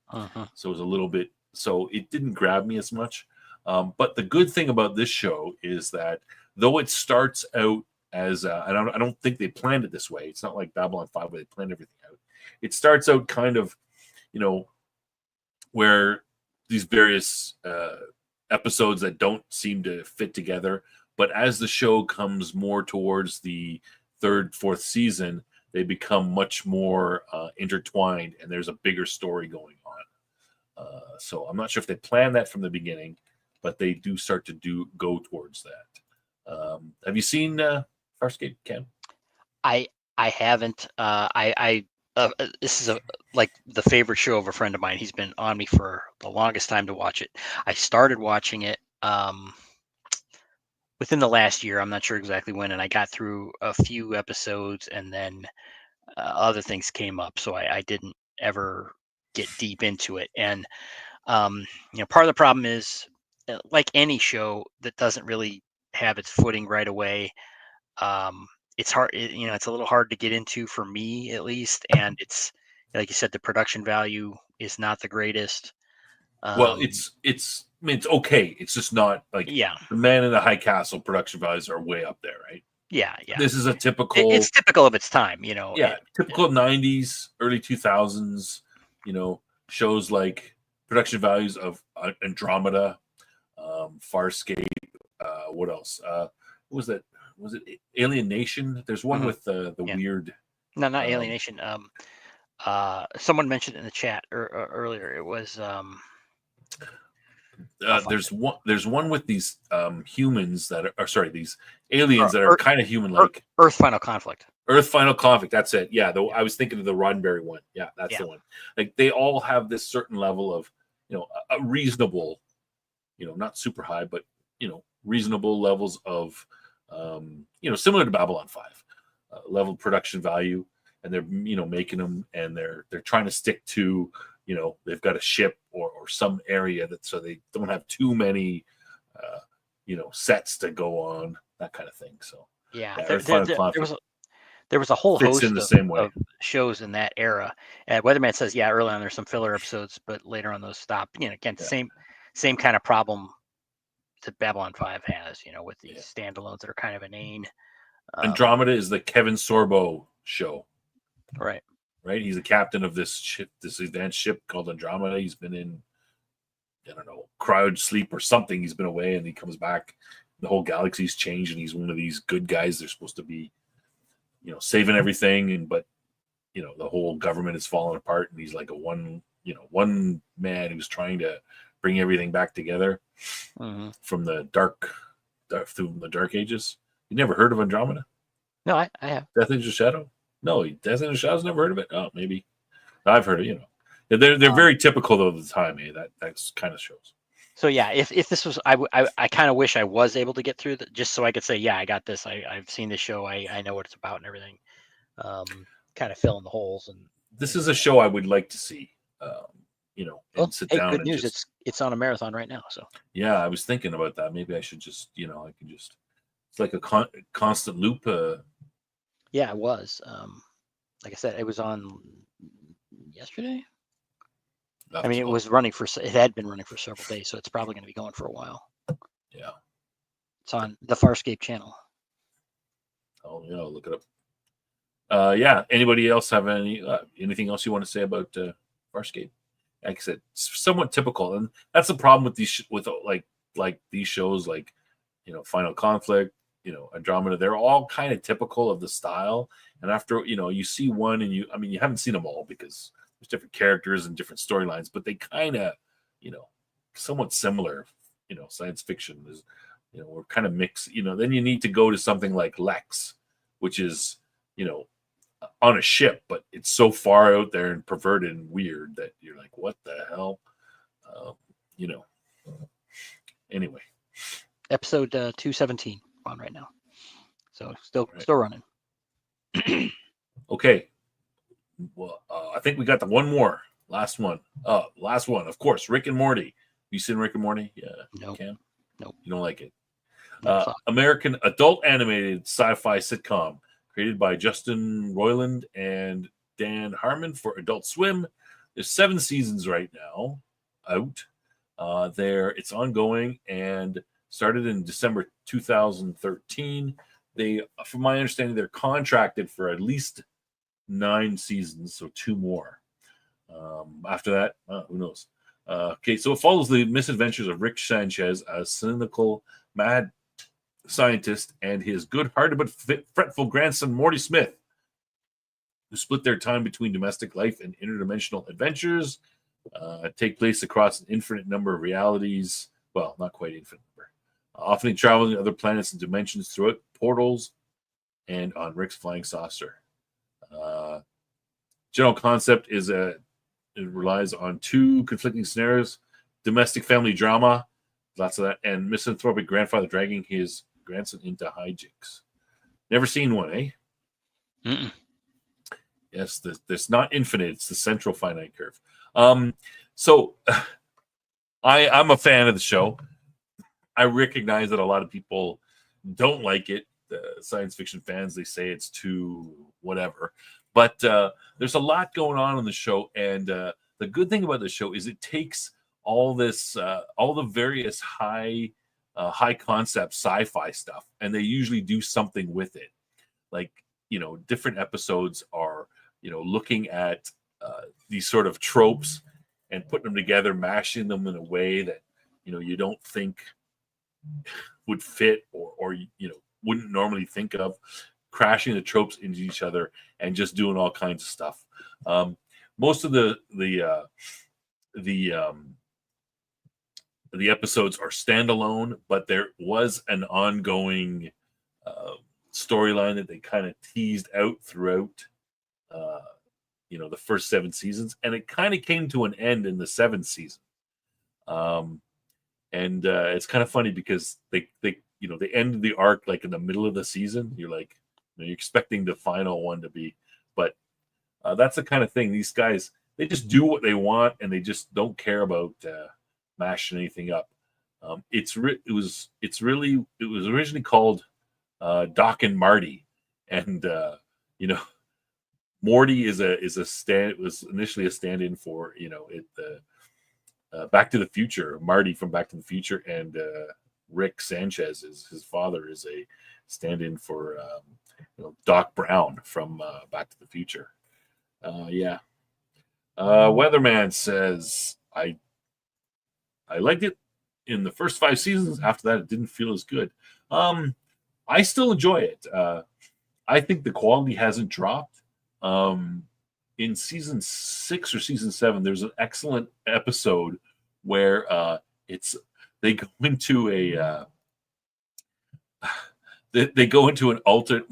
So it was a little bit, so it didn't grab me as much. But the good thing about this show is that though it starts out as I don't think they planned it this way. It's not like Babylon 5 where they planned everything out. It starts out kind of, where these various episodes that don't seem to fit together. But as the show comes more towards the third, fourth season, they become much more intertwined, and there's a bigger story going on. So I'm not sure if they planned that from the beginning, but they do start to go towards that. Have you seen Farscape, Ken? I haven't. This is like the favorite show of a friend of mine. He's been on me for the longest time to watch it. I started watching it within the last year. I'm not sure exactly when, and I got through a few episodes, and then other things came up, so I didn't ever get deep into it. And part of the problem is, like any show that doesn't really have its footing right away, it's hard. It's a little hard to get into for me, at least. And it's like you said, the production value is not the greatest. Well, it's okay. It's just not like The Man in the High Castle production values are way up there, right? Yeah. This is a typical. It's typical of its time, typical 90s, early 2000s. Shows like production values of Andromeda, Farscape. What else? What was that? Was it Alien Nation? There's one with the weird. No, not Alien Nation. Someone mentioned it in the chat earlier. It was. There's one with these humans that are sorry, these aliens that are kind of human-like. Earth Final Conflict. Earth Final Conflict. That's it. Yeah, I was thinking of the Roddenberry one. Yeah, that's the one. Like they all have this certain level of, a reasonable, not super high, but reasonable levels of, similar to Babylon 5, level production value, and they're making them, and they're trying to stick to. They've got a ship or some area so they don't have too many, sets to go on, that kind of thing. So there was a whole host of shows in that era. Weatherman says, early on there's some filler episodes, but later on those stop. Again, same kind of problem that Babylon 5 has, with these standalones that are kind of inane. Andromeda is the Kevin Sorbo show. Right. He's the captain of this ship, this advanced ship called Andromeda. He's been in, I don't know, cryo sleep or something. He's been away, and he comes back. The whole galaxy's changed, and he's one of these good guys. They're supposed to be, saving everything, but the whole government is falling apart, and he's like one man who's trying to bring everything back together from the dark ages. You never heard of Andromeda? No, I have. Death Angel Shadow? No, Death Angel Shadow's never heard of it. Oh, maybe I've heard it. They're very typical though of the time. That's kind of shows. So if this was, I kind of wish I was able to get through that, just so I could say, I got this. I've seen this show. I know what it's about and everything. Kind of fill in the holes. And this is a show I would like to see. And sit down. Good news. It's on a marathon right now. So I was thinking about that. Maybe I should just, I can just. It's like a constant loop. It was. Like I said, it was on yesterday. I mean, it had been running for several days, so it's probably going to be going for a while. Yeah. It's on the Farscape channel. Oh, look it Yeah. Anybody else have anything else you want to say about Farscape? Like I said, somewhat typical, and that's the problem with these like these shows, like Final Conflict, Andromeda. They're all kind of typical of the style, and after you see one, and you haven't seen them all because there's different characters and different storylines, but they kind of somewhat similar. Science fiction is we're kind of mixed. Then you need to go to something like Lex, which is on a ship, but it's so far out there and perverted and weird that you're like, what the hell? Anyway. Episode 217 on right now. So still running. Okay. Well, I think we got the one more. Last one. Of course, Rick and Morty. You seen Rick and Morty? Yeah. Nope. Nope. You don't like it. American adult animated sci-fi sitcom created by Justin Roiland and Dan Harmon for Adult Swim. There's 7 seasons right now out. It's ongoing and started in December 2013. From my understanding, they're contracted for at least 9 seasons, so 2 more. After that, who knows? Okay, so it follows the misadventures of Rick Sanchez, a cynical, mad scientist, and his good-hearted but fretful grandson, Morty Smith, who split their time between domestic life and interdimensional adventures. Take place across an infinite number of realities. Well, not quite infinite number. Often traveling to other planets and dimensions throughout portals and on Rick's flying saucer. General concept is it relies on 2 conflicting scenarios: domestic family drama, lots of that, and misanthropic grandfather dragging his grandson into hijinks. Never seen one, eh? Mm-mm. Yes, there's not infinite; it's the central finite curve. So I'm a fan of the show. I recognize that a lot of people don't like it. Science fiction fans, they say it's too whatever. But there's a lot going on in the show, and the good thing about the show is it takes all the various high concept sci-fi stuff, and they usually do something with it. Like different episodes are looking at these sort of tropes and putting them together, mashing them in a way that you don't think would fit or wouldn't normally think of, crashing the tropes into each other and just doing all kinds of stuff. Most of the episodes are standalone, but there was an ongoing storyline that they kind of teased out throughout the first 7 seasons, and it kind of came to an end in the 7th season. And it's kind of funny because they ended the arc like in the middle of the season. You're like, you're expecting the final one to be, but that's the kind of thing. These guys, they just do what they want, and they just don't care about mashing anything up. It was originally called Doc and Marty, and Morty was initially a stand-in for Back to the Future. Marty from Back to the Future, and Rick Sanchez, his father, is a stand-in for Doc Brown from Back to the Future. Weatherman says I liked it in the first 5 seasons. After that, it didn't feel as good. I still enjoy it. I think the quality hasn't dropped. In season 6 or season 7, there's an excellent episode where they go into an alternate.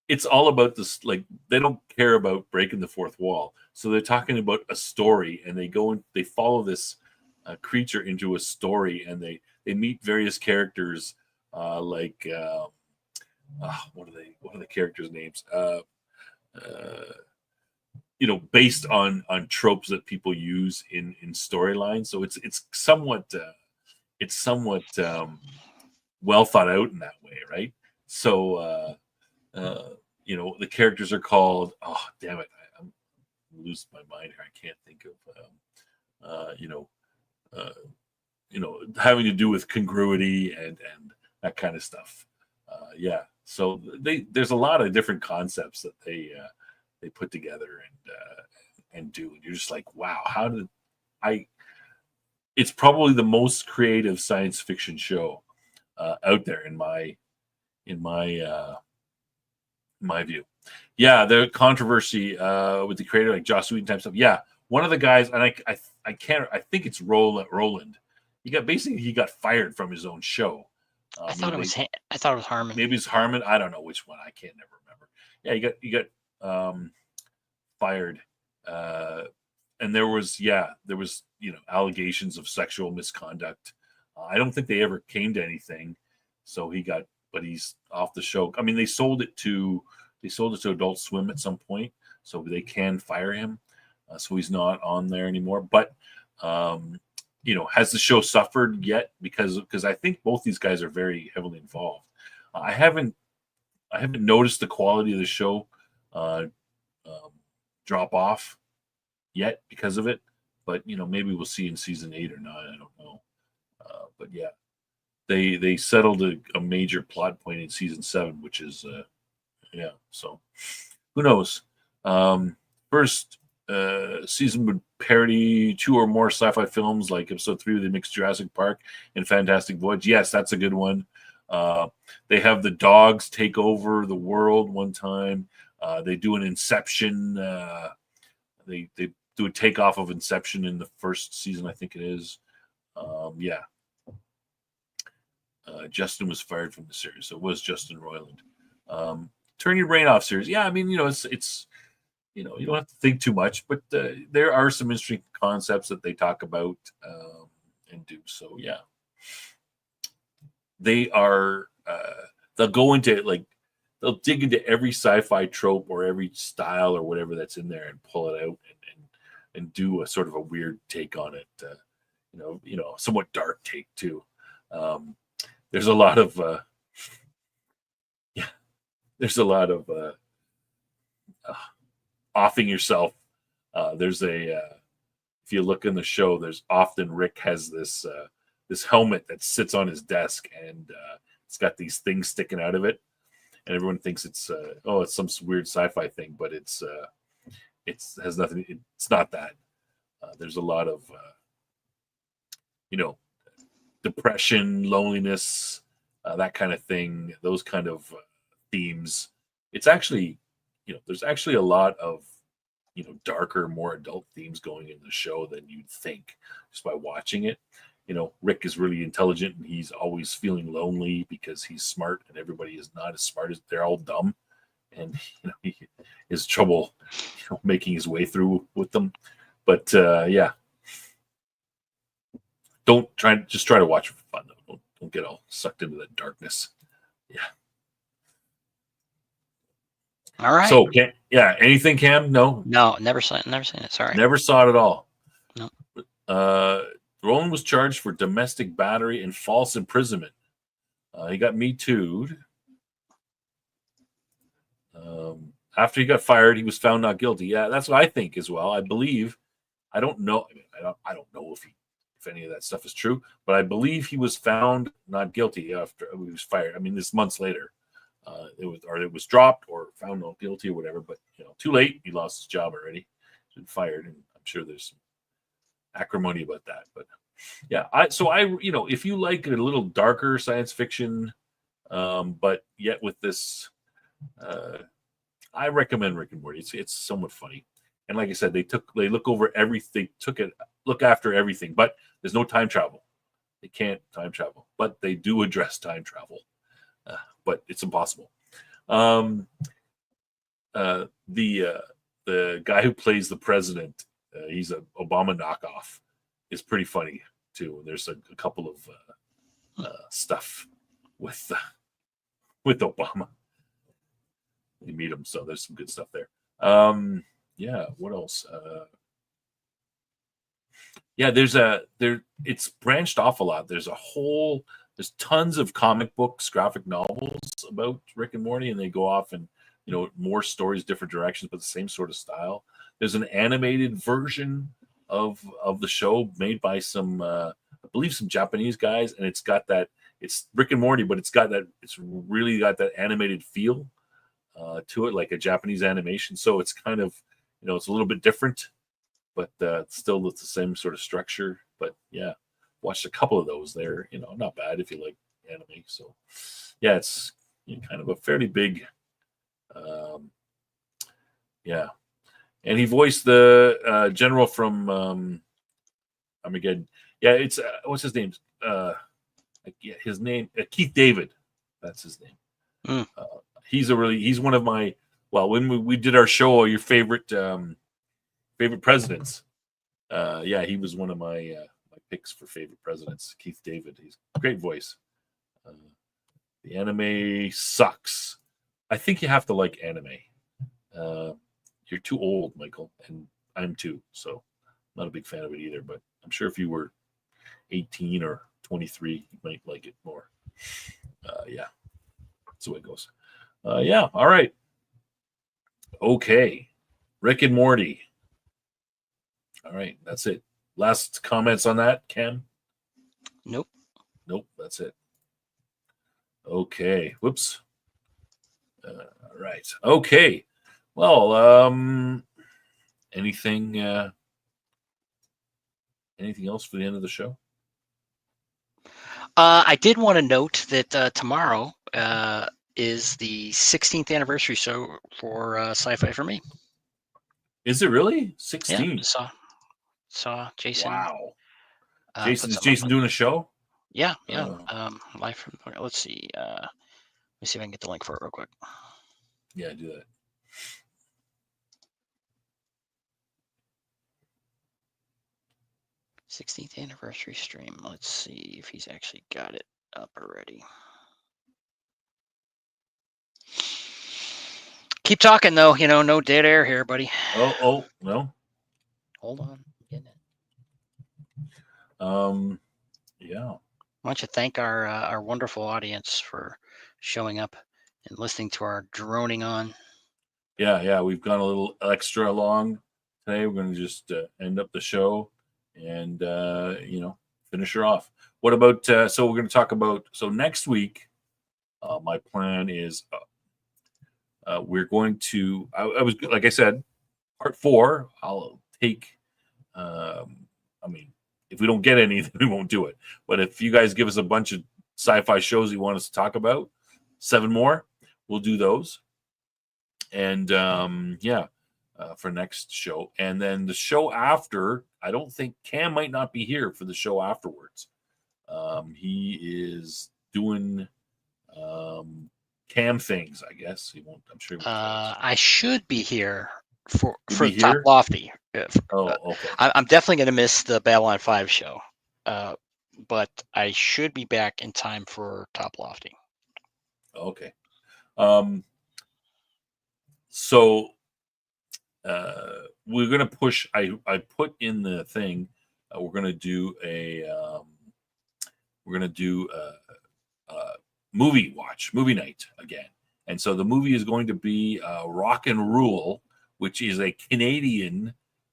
It's all about this, like, they don't care about breaking the fourth wall, so they're talking about a story, and they follow this creature into a story, and they meet various characters, what are the characters' names? Based on tropes that people use in storylines. So it's somewhat well thought out in that way, right? So the characters are called, oh damn it, I'm losing my mind here. I can't think of having to do with congruity and that kind of stuff. So there's a lot of different concepts that they put together and do. And you're just like, wow, how did I? It's probably the most creative science fiction show out there in my my view. Yeah, the controversy with the creator, like Joss Whedon type stuff. Yeah, one of the guys, and I can't. I think it's Roland. He got fired from his own show. I thought it was Harmon. Maybe it's Harmon. I don't know which one. I can't never remember. Yeah, he got fired. And there was allegations of sexual misconduct. I don't think they ever came to anything. So but he's off the show. I mean, they sold it to Adult Swim at some point, so they can fire him. So he's not on there anymore. But has the show suffered yet? Because I think both these guys are very heavily involved. I haven't noticed the quality of the show drop off yet because of it, but maybe we'll see in season 8 or 9. I don't know. But yeah, they settled a major plot point in season 7, which is so who knows. First season would parody 2 or more sci-fi films, like episode 3 of the mixed Jurassic Park and Fantastic Voyage. Yes, that's a good one. They have the dogs take over the world one time. They do an Inception. They do a takeoff of Inception in the first season, I think it is. Justin was fired from the series, so it was Justin Roiland. Turn Your Brain Off series. Yeah, I mean, it's you don't have to think too much, but there are some interesting concepts that they talk about and do. So yeah, they are. They'll go into they'll dig into every sci-fi trope or every style or whatever that's in there and pull it out and do a sort of a weird take on it. Somewhat dark take too. There's a lot of offing yourself. If you look in the show, there's often Rick has this helmet that sits on his desk, and it's got these things sticking out of it, and everyone thinks it's some weird sci-fi thing, but it has nothing. It's not that. There's a lot of depression, loneliness, that kind of thing. Those kind of themes. It's actually, there's actually a lot of darker, more adult themes going in the show than you'd think just by watching it. Rick is really intelligent and he's always feeling lonely because he's smart and everybody is not as smart as they're all dumb. And, he has trouble, making his way through with them. But, yeah. Just try to watch it for fun. Though. Don't get all sucked into that darkness. Yeah. All right. So, anything, Cam? No, never seen it. Sorry, never saw it at all. No. Roland was charged for domestic battery and false imprisonment. He got Me Too'd. After he got fired, he was found not guilty. Yeah, that's what I think as well. I believe. I don't know. I don't know if any of that stuff is true, but I believe he was found not guilty after he was fired. I mean, this months later. It was dropped or found not guilty or whatever, but too late. He lost his job already. He's been fired, and I'm sure there's some acrimony about that. But yeah, if you like a little darker science fiction, but yet with this, I recommend Rick and Morty. It's somewhat funny, and like I said, they look over everything, look after everything, but there's no time travel. They can't time travel, but they do address time travel. But it's impossible. The guy who plays the president, he's a Obama knockoff, is pretty funny too. There's a couple of stuff with Obama. You meet him, so there's some good stuff there. What else? It's branched off a lot. There's tons of comic books, graphic novels about Rick and Morty, and they go off and more stories, different directions, but the same sort of style. There's an animated version of the show made by some I believe some Japanese guys, and it's got that it's Rick and Morty, but it's really got that animated feel to it, like a Japanese animation. So it's kind of, it's a little bit different, but still it's the same sort of structure. But yeah, watched a couple of those there. Not bad if you like anime. So yeah, it's kind of a fairly big, yeah. And he voiced the general from Armageddon. Yeah, it's what's his name? His name Keith David. That's his name. Mm. He's one of my, when we did our show, your favorite presidents. Yeah, he was one of my picks for favorite presidents. Keith David. He's a great voice. The anime sucks. I think you have to like anime. You're too old, Michael, and I'm too. So I'm not a big fan of it either. But I'm sure if you were 18 or 23, you might like it more. Yeah, that's the way it goes. Yeah, all right. Okay, Rick and Morty. All right, that's it. Last comments on that, Cam? Nope. That's it. Okay. Whoops. All right. Okay. Well, anything else for the end of the show? I did want to note that tomorrow is the 16th anniversary show for Sci-Fi for Me. Is it really 16? Yeah, saw Jason. Wow. Is Jason doing a show? Yeah. Live from. Let's see. Let me see if I can get the link for it real quick. Yeah, do that. '16th anniversary stream. Let's see if he's actually got it up already. Keep talking though. No dead air here, buddy. Oh no. Hold on. Getting it. Yeah. Why don't you thank our wonderful audience for showing up and listening to our droning on. Yeah. We've gone a little extra long today. We're going to just end up the show and, finish her off. What about, so we're going to talk about, so next week, my plan is we're going to, I was, like I said, part 4, I'll take, if we don't get any, then we won't do it. But if you guys give us a bunch of sci-fi shows you want us to talk about, 7 more, we'll do those. And for next show. And then the show after, I don't think Cam might not be here for the show afterwards. He is doing Cam things, I guess. He won't, I'm sure. I should be here for Toplofty. Okay. I'm definitely going to miss the Babylon 5 show, but I should be back in time for Toplofty. Okay. So we're going to push, I put in the thing, we're going to do a movie night again. And so the movie is going to be Rock and Rule, which is a Canadian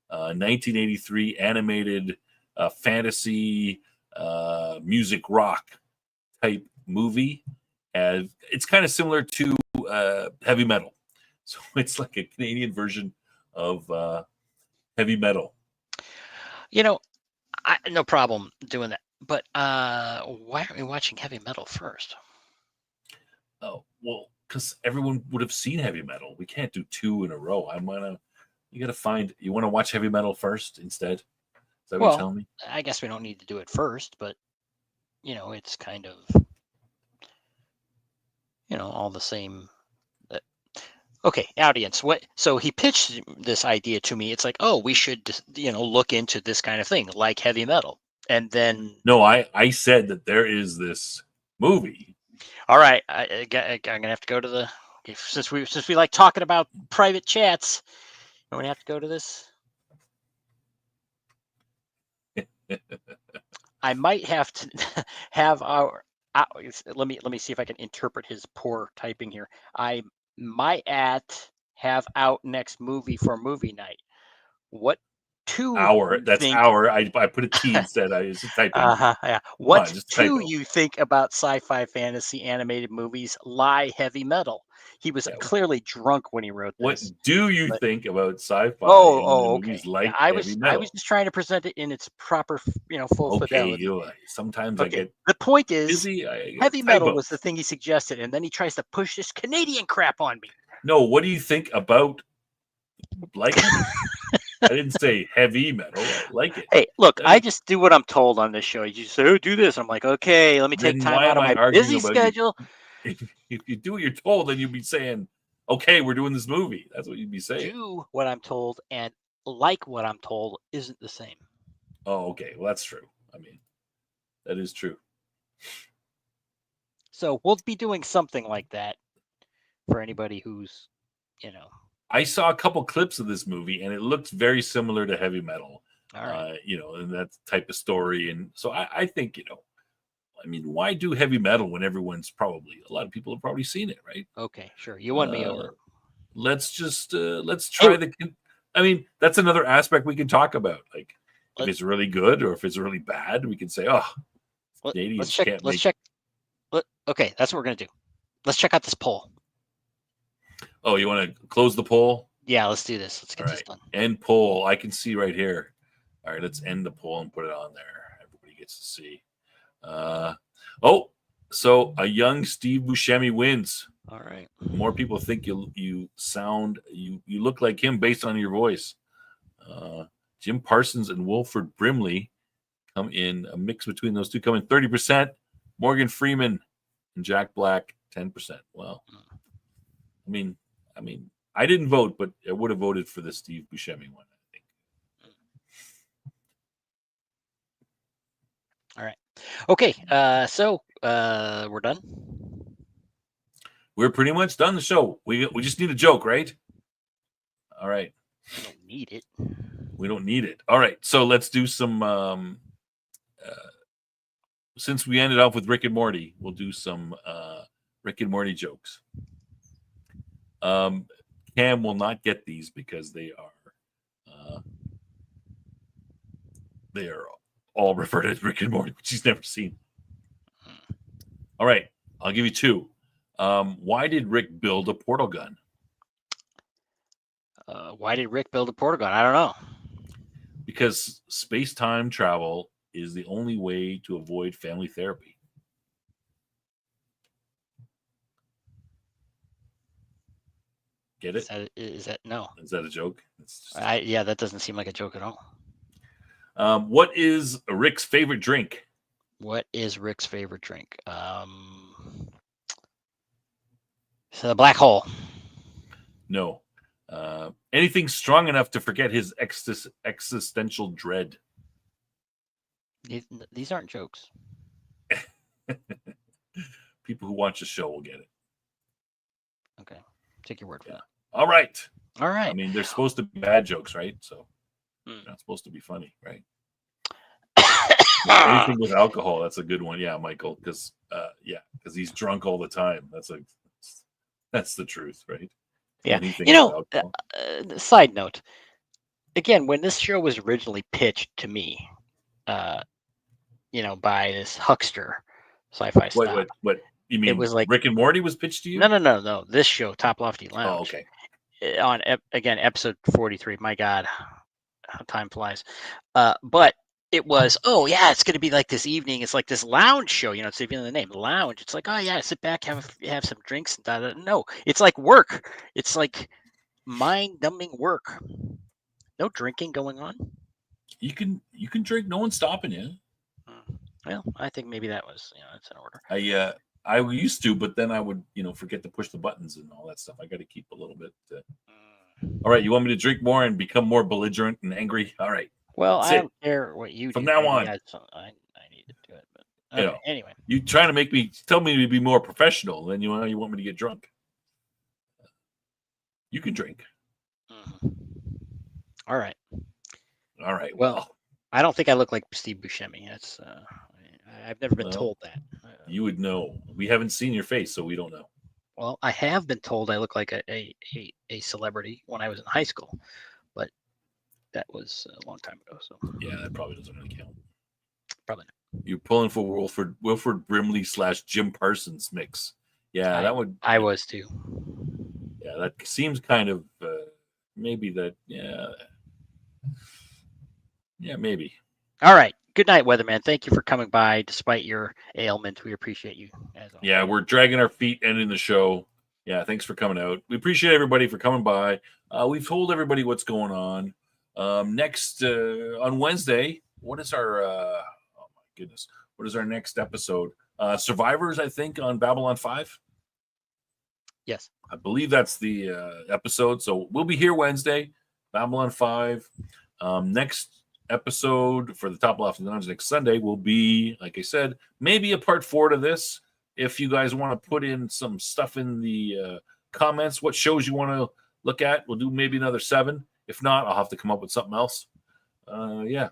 1983 animated fantasy music rock type movie. And it's kind of similar to heavy metal. So it's like a Canadian version of heavy metal. No problem doing that. But why aren't we watching heavy metal first? Oh, well, because everyone would have seen heavy metal. We can't do 2 in a row. You want to watch heavy metal first instead? Is that what you're telling me? I guess we don't need to do it first, but it's kind of all the same. Okay, audience. So he pitched this idea to me. It's like, oh, we should look into this kind of thing, like heavy metal, and then. No, I said that there is this movie. All right, I'm gonna have to go to the. Since we like talking about private chats, I'm gonna have to go to this. I might have to have our. Let me see if I can interpret his poor typing here. I might have out next movie for movie night. What two Hour. you That's think? hour. I put a T instead. I was just typing. Yeah. Come What on, just two typo. you think about sci-fi fantasy animated movies lie heavy metal? He was Yeah. clearly drunk when he wrote What this. do you but- think about sci-fi Oh, movies okay. Yeah, like I heavy was metal? just trying to present it in its proper, full Okay, fidelity. sometimes I Okay. get The point is, busy. I get heavy metal was typos. the thing he suggested, and then he tries to push this Canadian crap on me. No, what do you think about like heavy metal? I didn't say heavy metal. I like it. Hey, look, That I is- just do what I'm told on this show. You just say, "Oh, do this." I'm like, okay, let me take Then time why out am of I my arguing busy about you? schedule. If you do what you're told, then you'd be saying, "Okay, we're doing this movie." That's what you'd be saying. Do what I'm told and like what I'm told isn't the same. Oh, okay. Well, that's true. I mean, that is true. So we'll be doing something like that for anybody who's, I saw a couple clips of this movie, and it looks very similar to heavy metal. all right. And that type of story. And so I think, I mean, why do heavy metal when a lot of people have probably seen it, right? Okay, sure. You won me over. Let's try I mean, that's another aspect we can talk about. Like, if it's really good or if it's really bad, we can say, oh, Canadians can't make. Okay, that's what we're going to do. Let's check out this poll. Oh, you want to close the poll? Yeah, let's do this. Let's get this done. End poll. I can see right here. All right, let's end the poll and put it on there. Everybody gets to see. So a young Steve Buscemi wins. All right. More people think you look like him based on your voice. Jim Parsons and Wilford Brimley come in a mix between those two. Come in 30%. Morgan Freeman and Jack Black 10%. Well, I mean, I didn't vote, but I would have voted for the Steve Buscemi one, I think. All right. Okay. So we're done. We're pretty much done the show. We just need a joke, right? All right. We don't need it. We don't need it. All right. So let's do some. Since we ended off with Rick and Morty, we'll do some Rick and Morty jokes. Cam will not get these because they are all referred as Rick and Morty, which he's never seen. All right. I'll give you two. Why did Rick build a portal gun? Why did Rick build a portal gun? I don't know. Because space-time travel is the only way to avoid family therapy. Get it? Is that no? Is that a joke? Yeah, that doesn't seem like a joke at all. What is Rick's favorite drink? What is Rick's favorite drink? So the black hole. No. Anything strong enough to forget his existential dread. These aren't jokes. People who watch the show will get it. Okay. Take your word for that. All right. All right. I mean, they're supposed to be bad jokes, right? So they're not supposed to be funny, right? Anything with alcohol, that's a good one. Yeah, Michael, because he's drunk all the time. That's the truth, right? Yeah. Side note. Again, when this show was originally pitched to me, by this huckster sci-fi stuff. What you mean? It was like Rick and Morty was pitched to you? No. This show, Toplofty Lounge. Oh, okay. On episode 43. My God, how time flies. But it was, it's going to be like this evening. It's like this lounge show. It's even the name, lounge. It's like, oh yeah, sit back, have some drinks. No, it's like work. It's like mind-numbing work. No drinking going on. You can drink. No one's stopping you. Well, I think maybe that was, that's in order. I used to, but then I would, forget to push the buttons and all that stuff. I got to keep a little bit. All right, you want me to drink more and become more belligerent and angry? All right. Well, I don't care what you do. From now on. I need to do it. But anyway. You trying to tell me to be more professional, then you want me to get drunk. You can drink. Mm-hmm. All right. Well, I don't think I look like Steve Buscemi. That's I've never been told that. You would know. We haven't seen your face, so we don't know. Well, I have been told I look like a celebrity when I was in high school, but that was a long time ago. So Yeah, that probably doesn't really count. probably not. You're pulling for Wilford Brimley / Jim Parsons mix. Yeah, that would. I was too. Yeah, that seems kind of maybe that. Yeah, maybe. All right. Good night, Weatherman. Thank you for coming by despite your ailment. We appreciate you. As always. Yeah, we're dragging our feet ending the show. Yeah, thanks for coming out. We appreciate everybody for coming by. We've told everybody what's going on. Next on Wednesday, what is our? Oh my goodness, what is our next episode? Survivors, I think, on Babylon 5. Yes. I believe that's the episode. So we'll be here Wednesday, Babylon 5. Next episode for the Toplofty Lounge next Sunday will be, like I said, maybe a part 4 to this. If you guys want to put in some stuff in the comments, what shows you want to look at, we'll do maybe another 7. If not, I'll have to come up with something else. Yeah,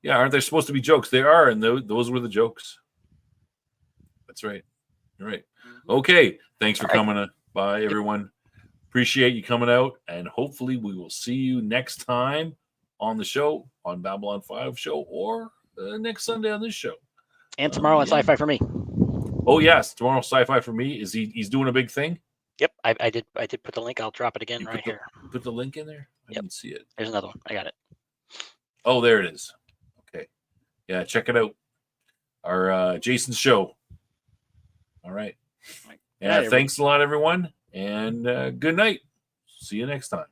aren't there supposed to be jokes? They are, and those were the jokes. That's right. You're right. Okay, thanks for coming by, everyone. Appreciate you coming out, and hopefully we will see you next time on the show, on Babylon 5 show, or next Sunday on this show. And tomorrow on Sci-Fi for me. Oh yes, tomorrow Sci-Fi for me. Is he's doing a big thing? Yep, I did put the link. I'll drop it again right here. Put the link in there? I didn't see it. There's another one. I got it. Oh, there it is. Okay. Yeah, check it out. Our Jason's show. All right. Yeah, thanks a lot, everyone. And good night. See you next time.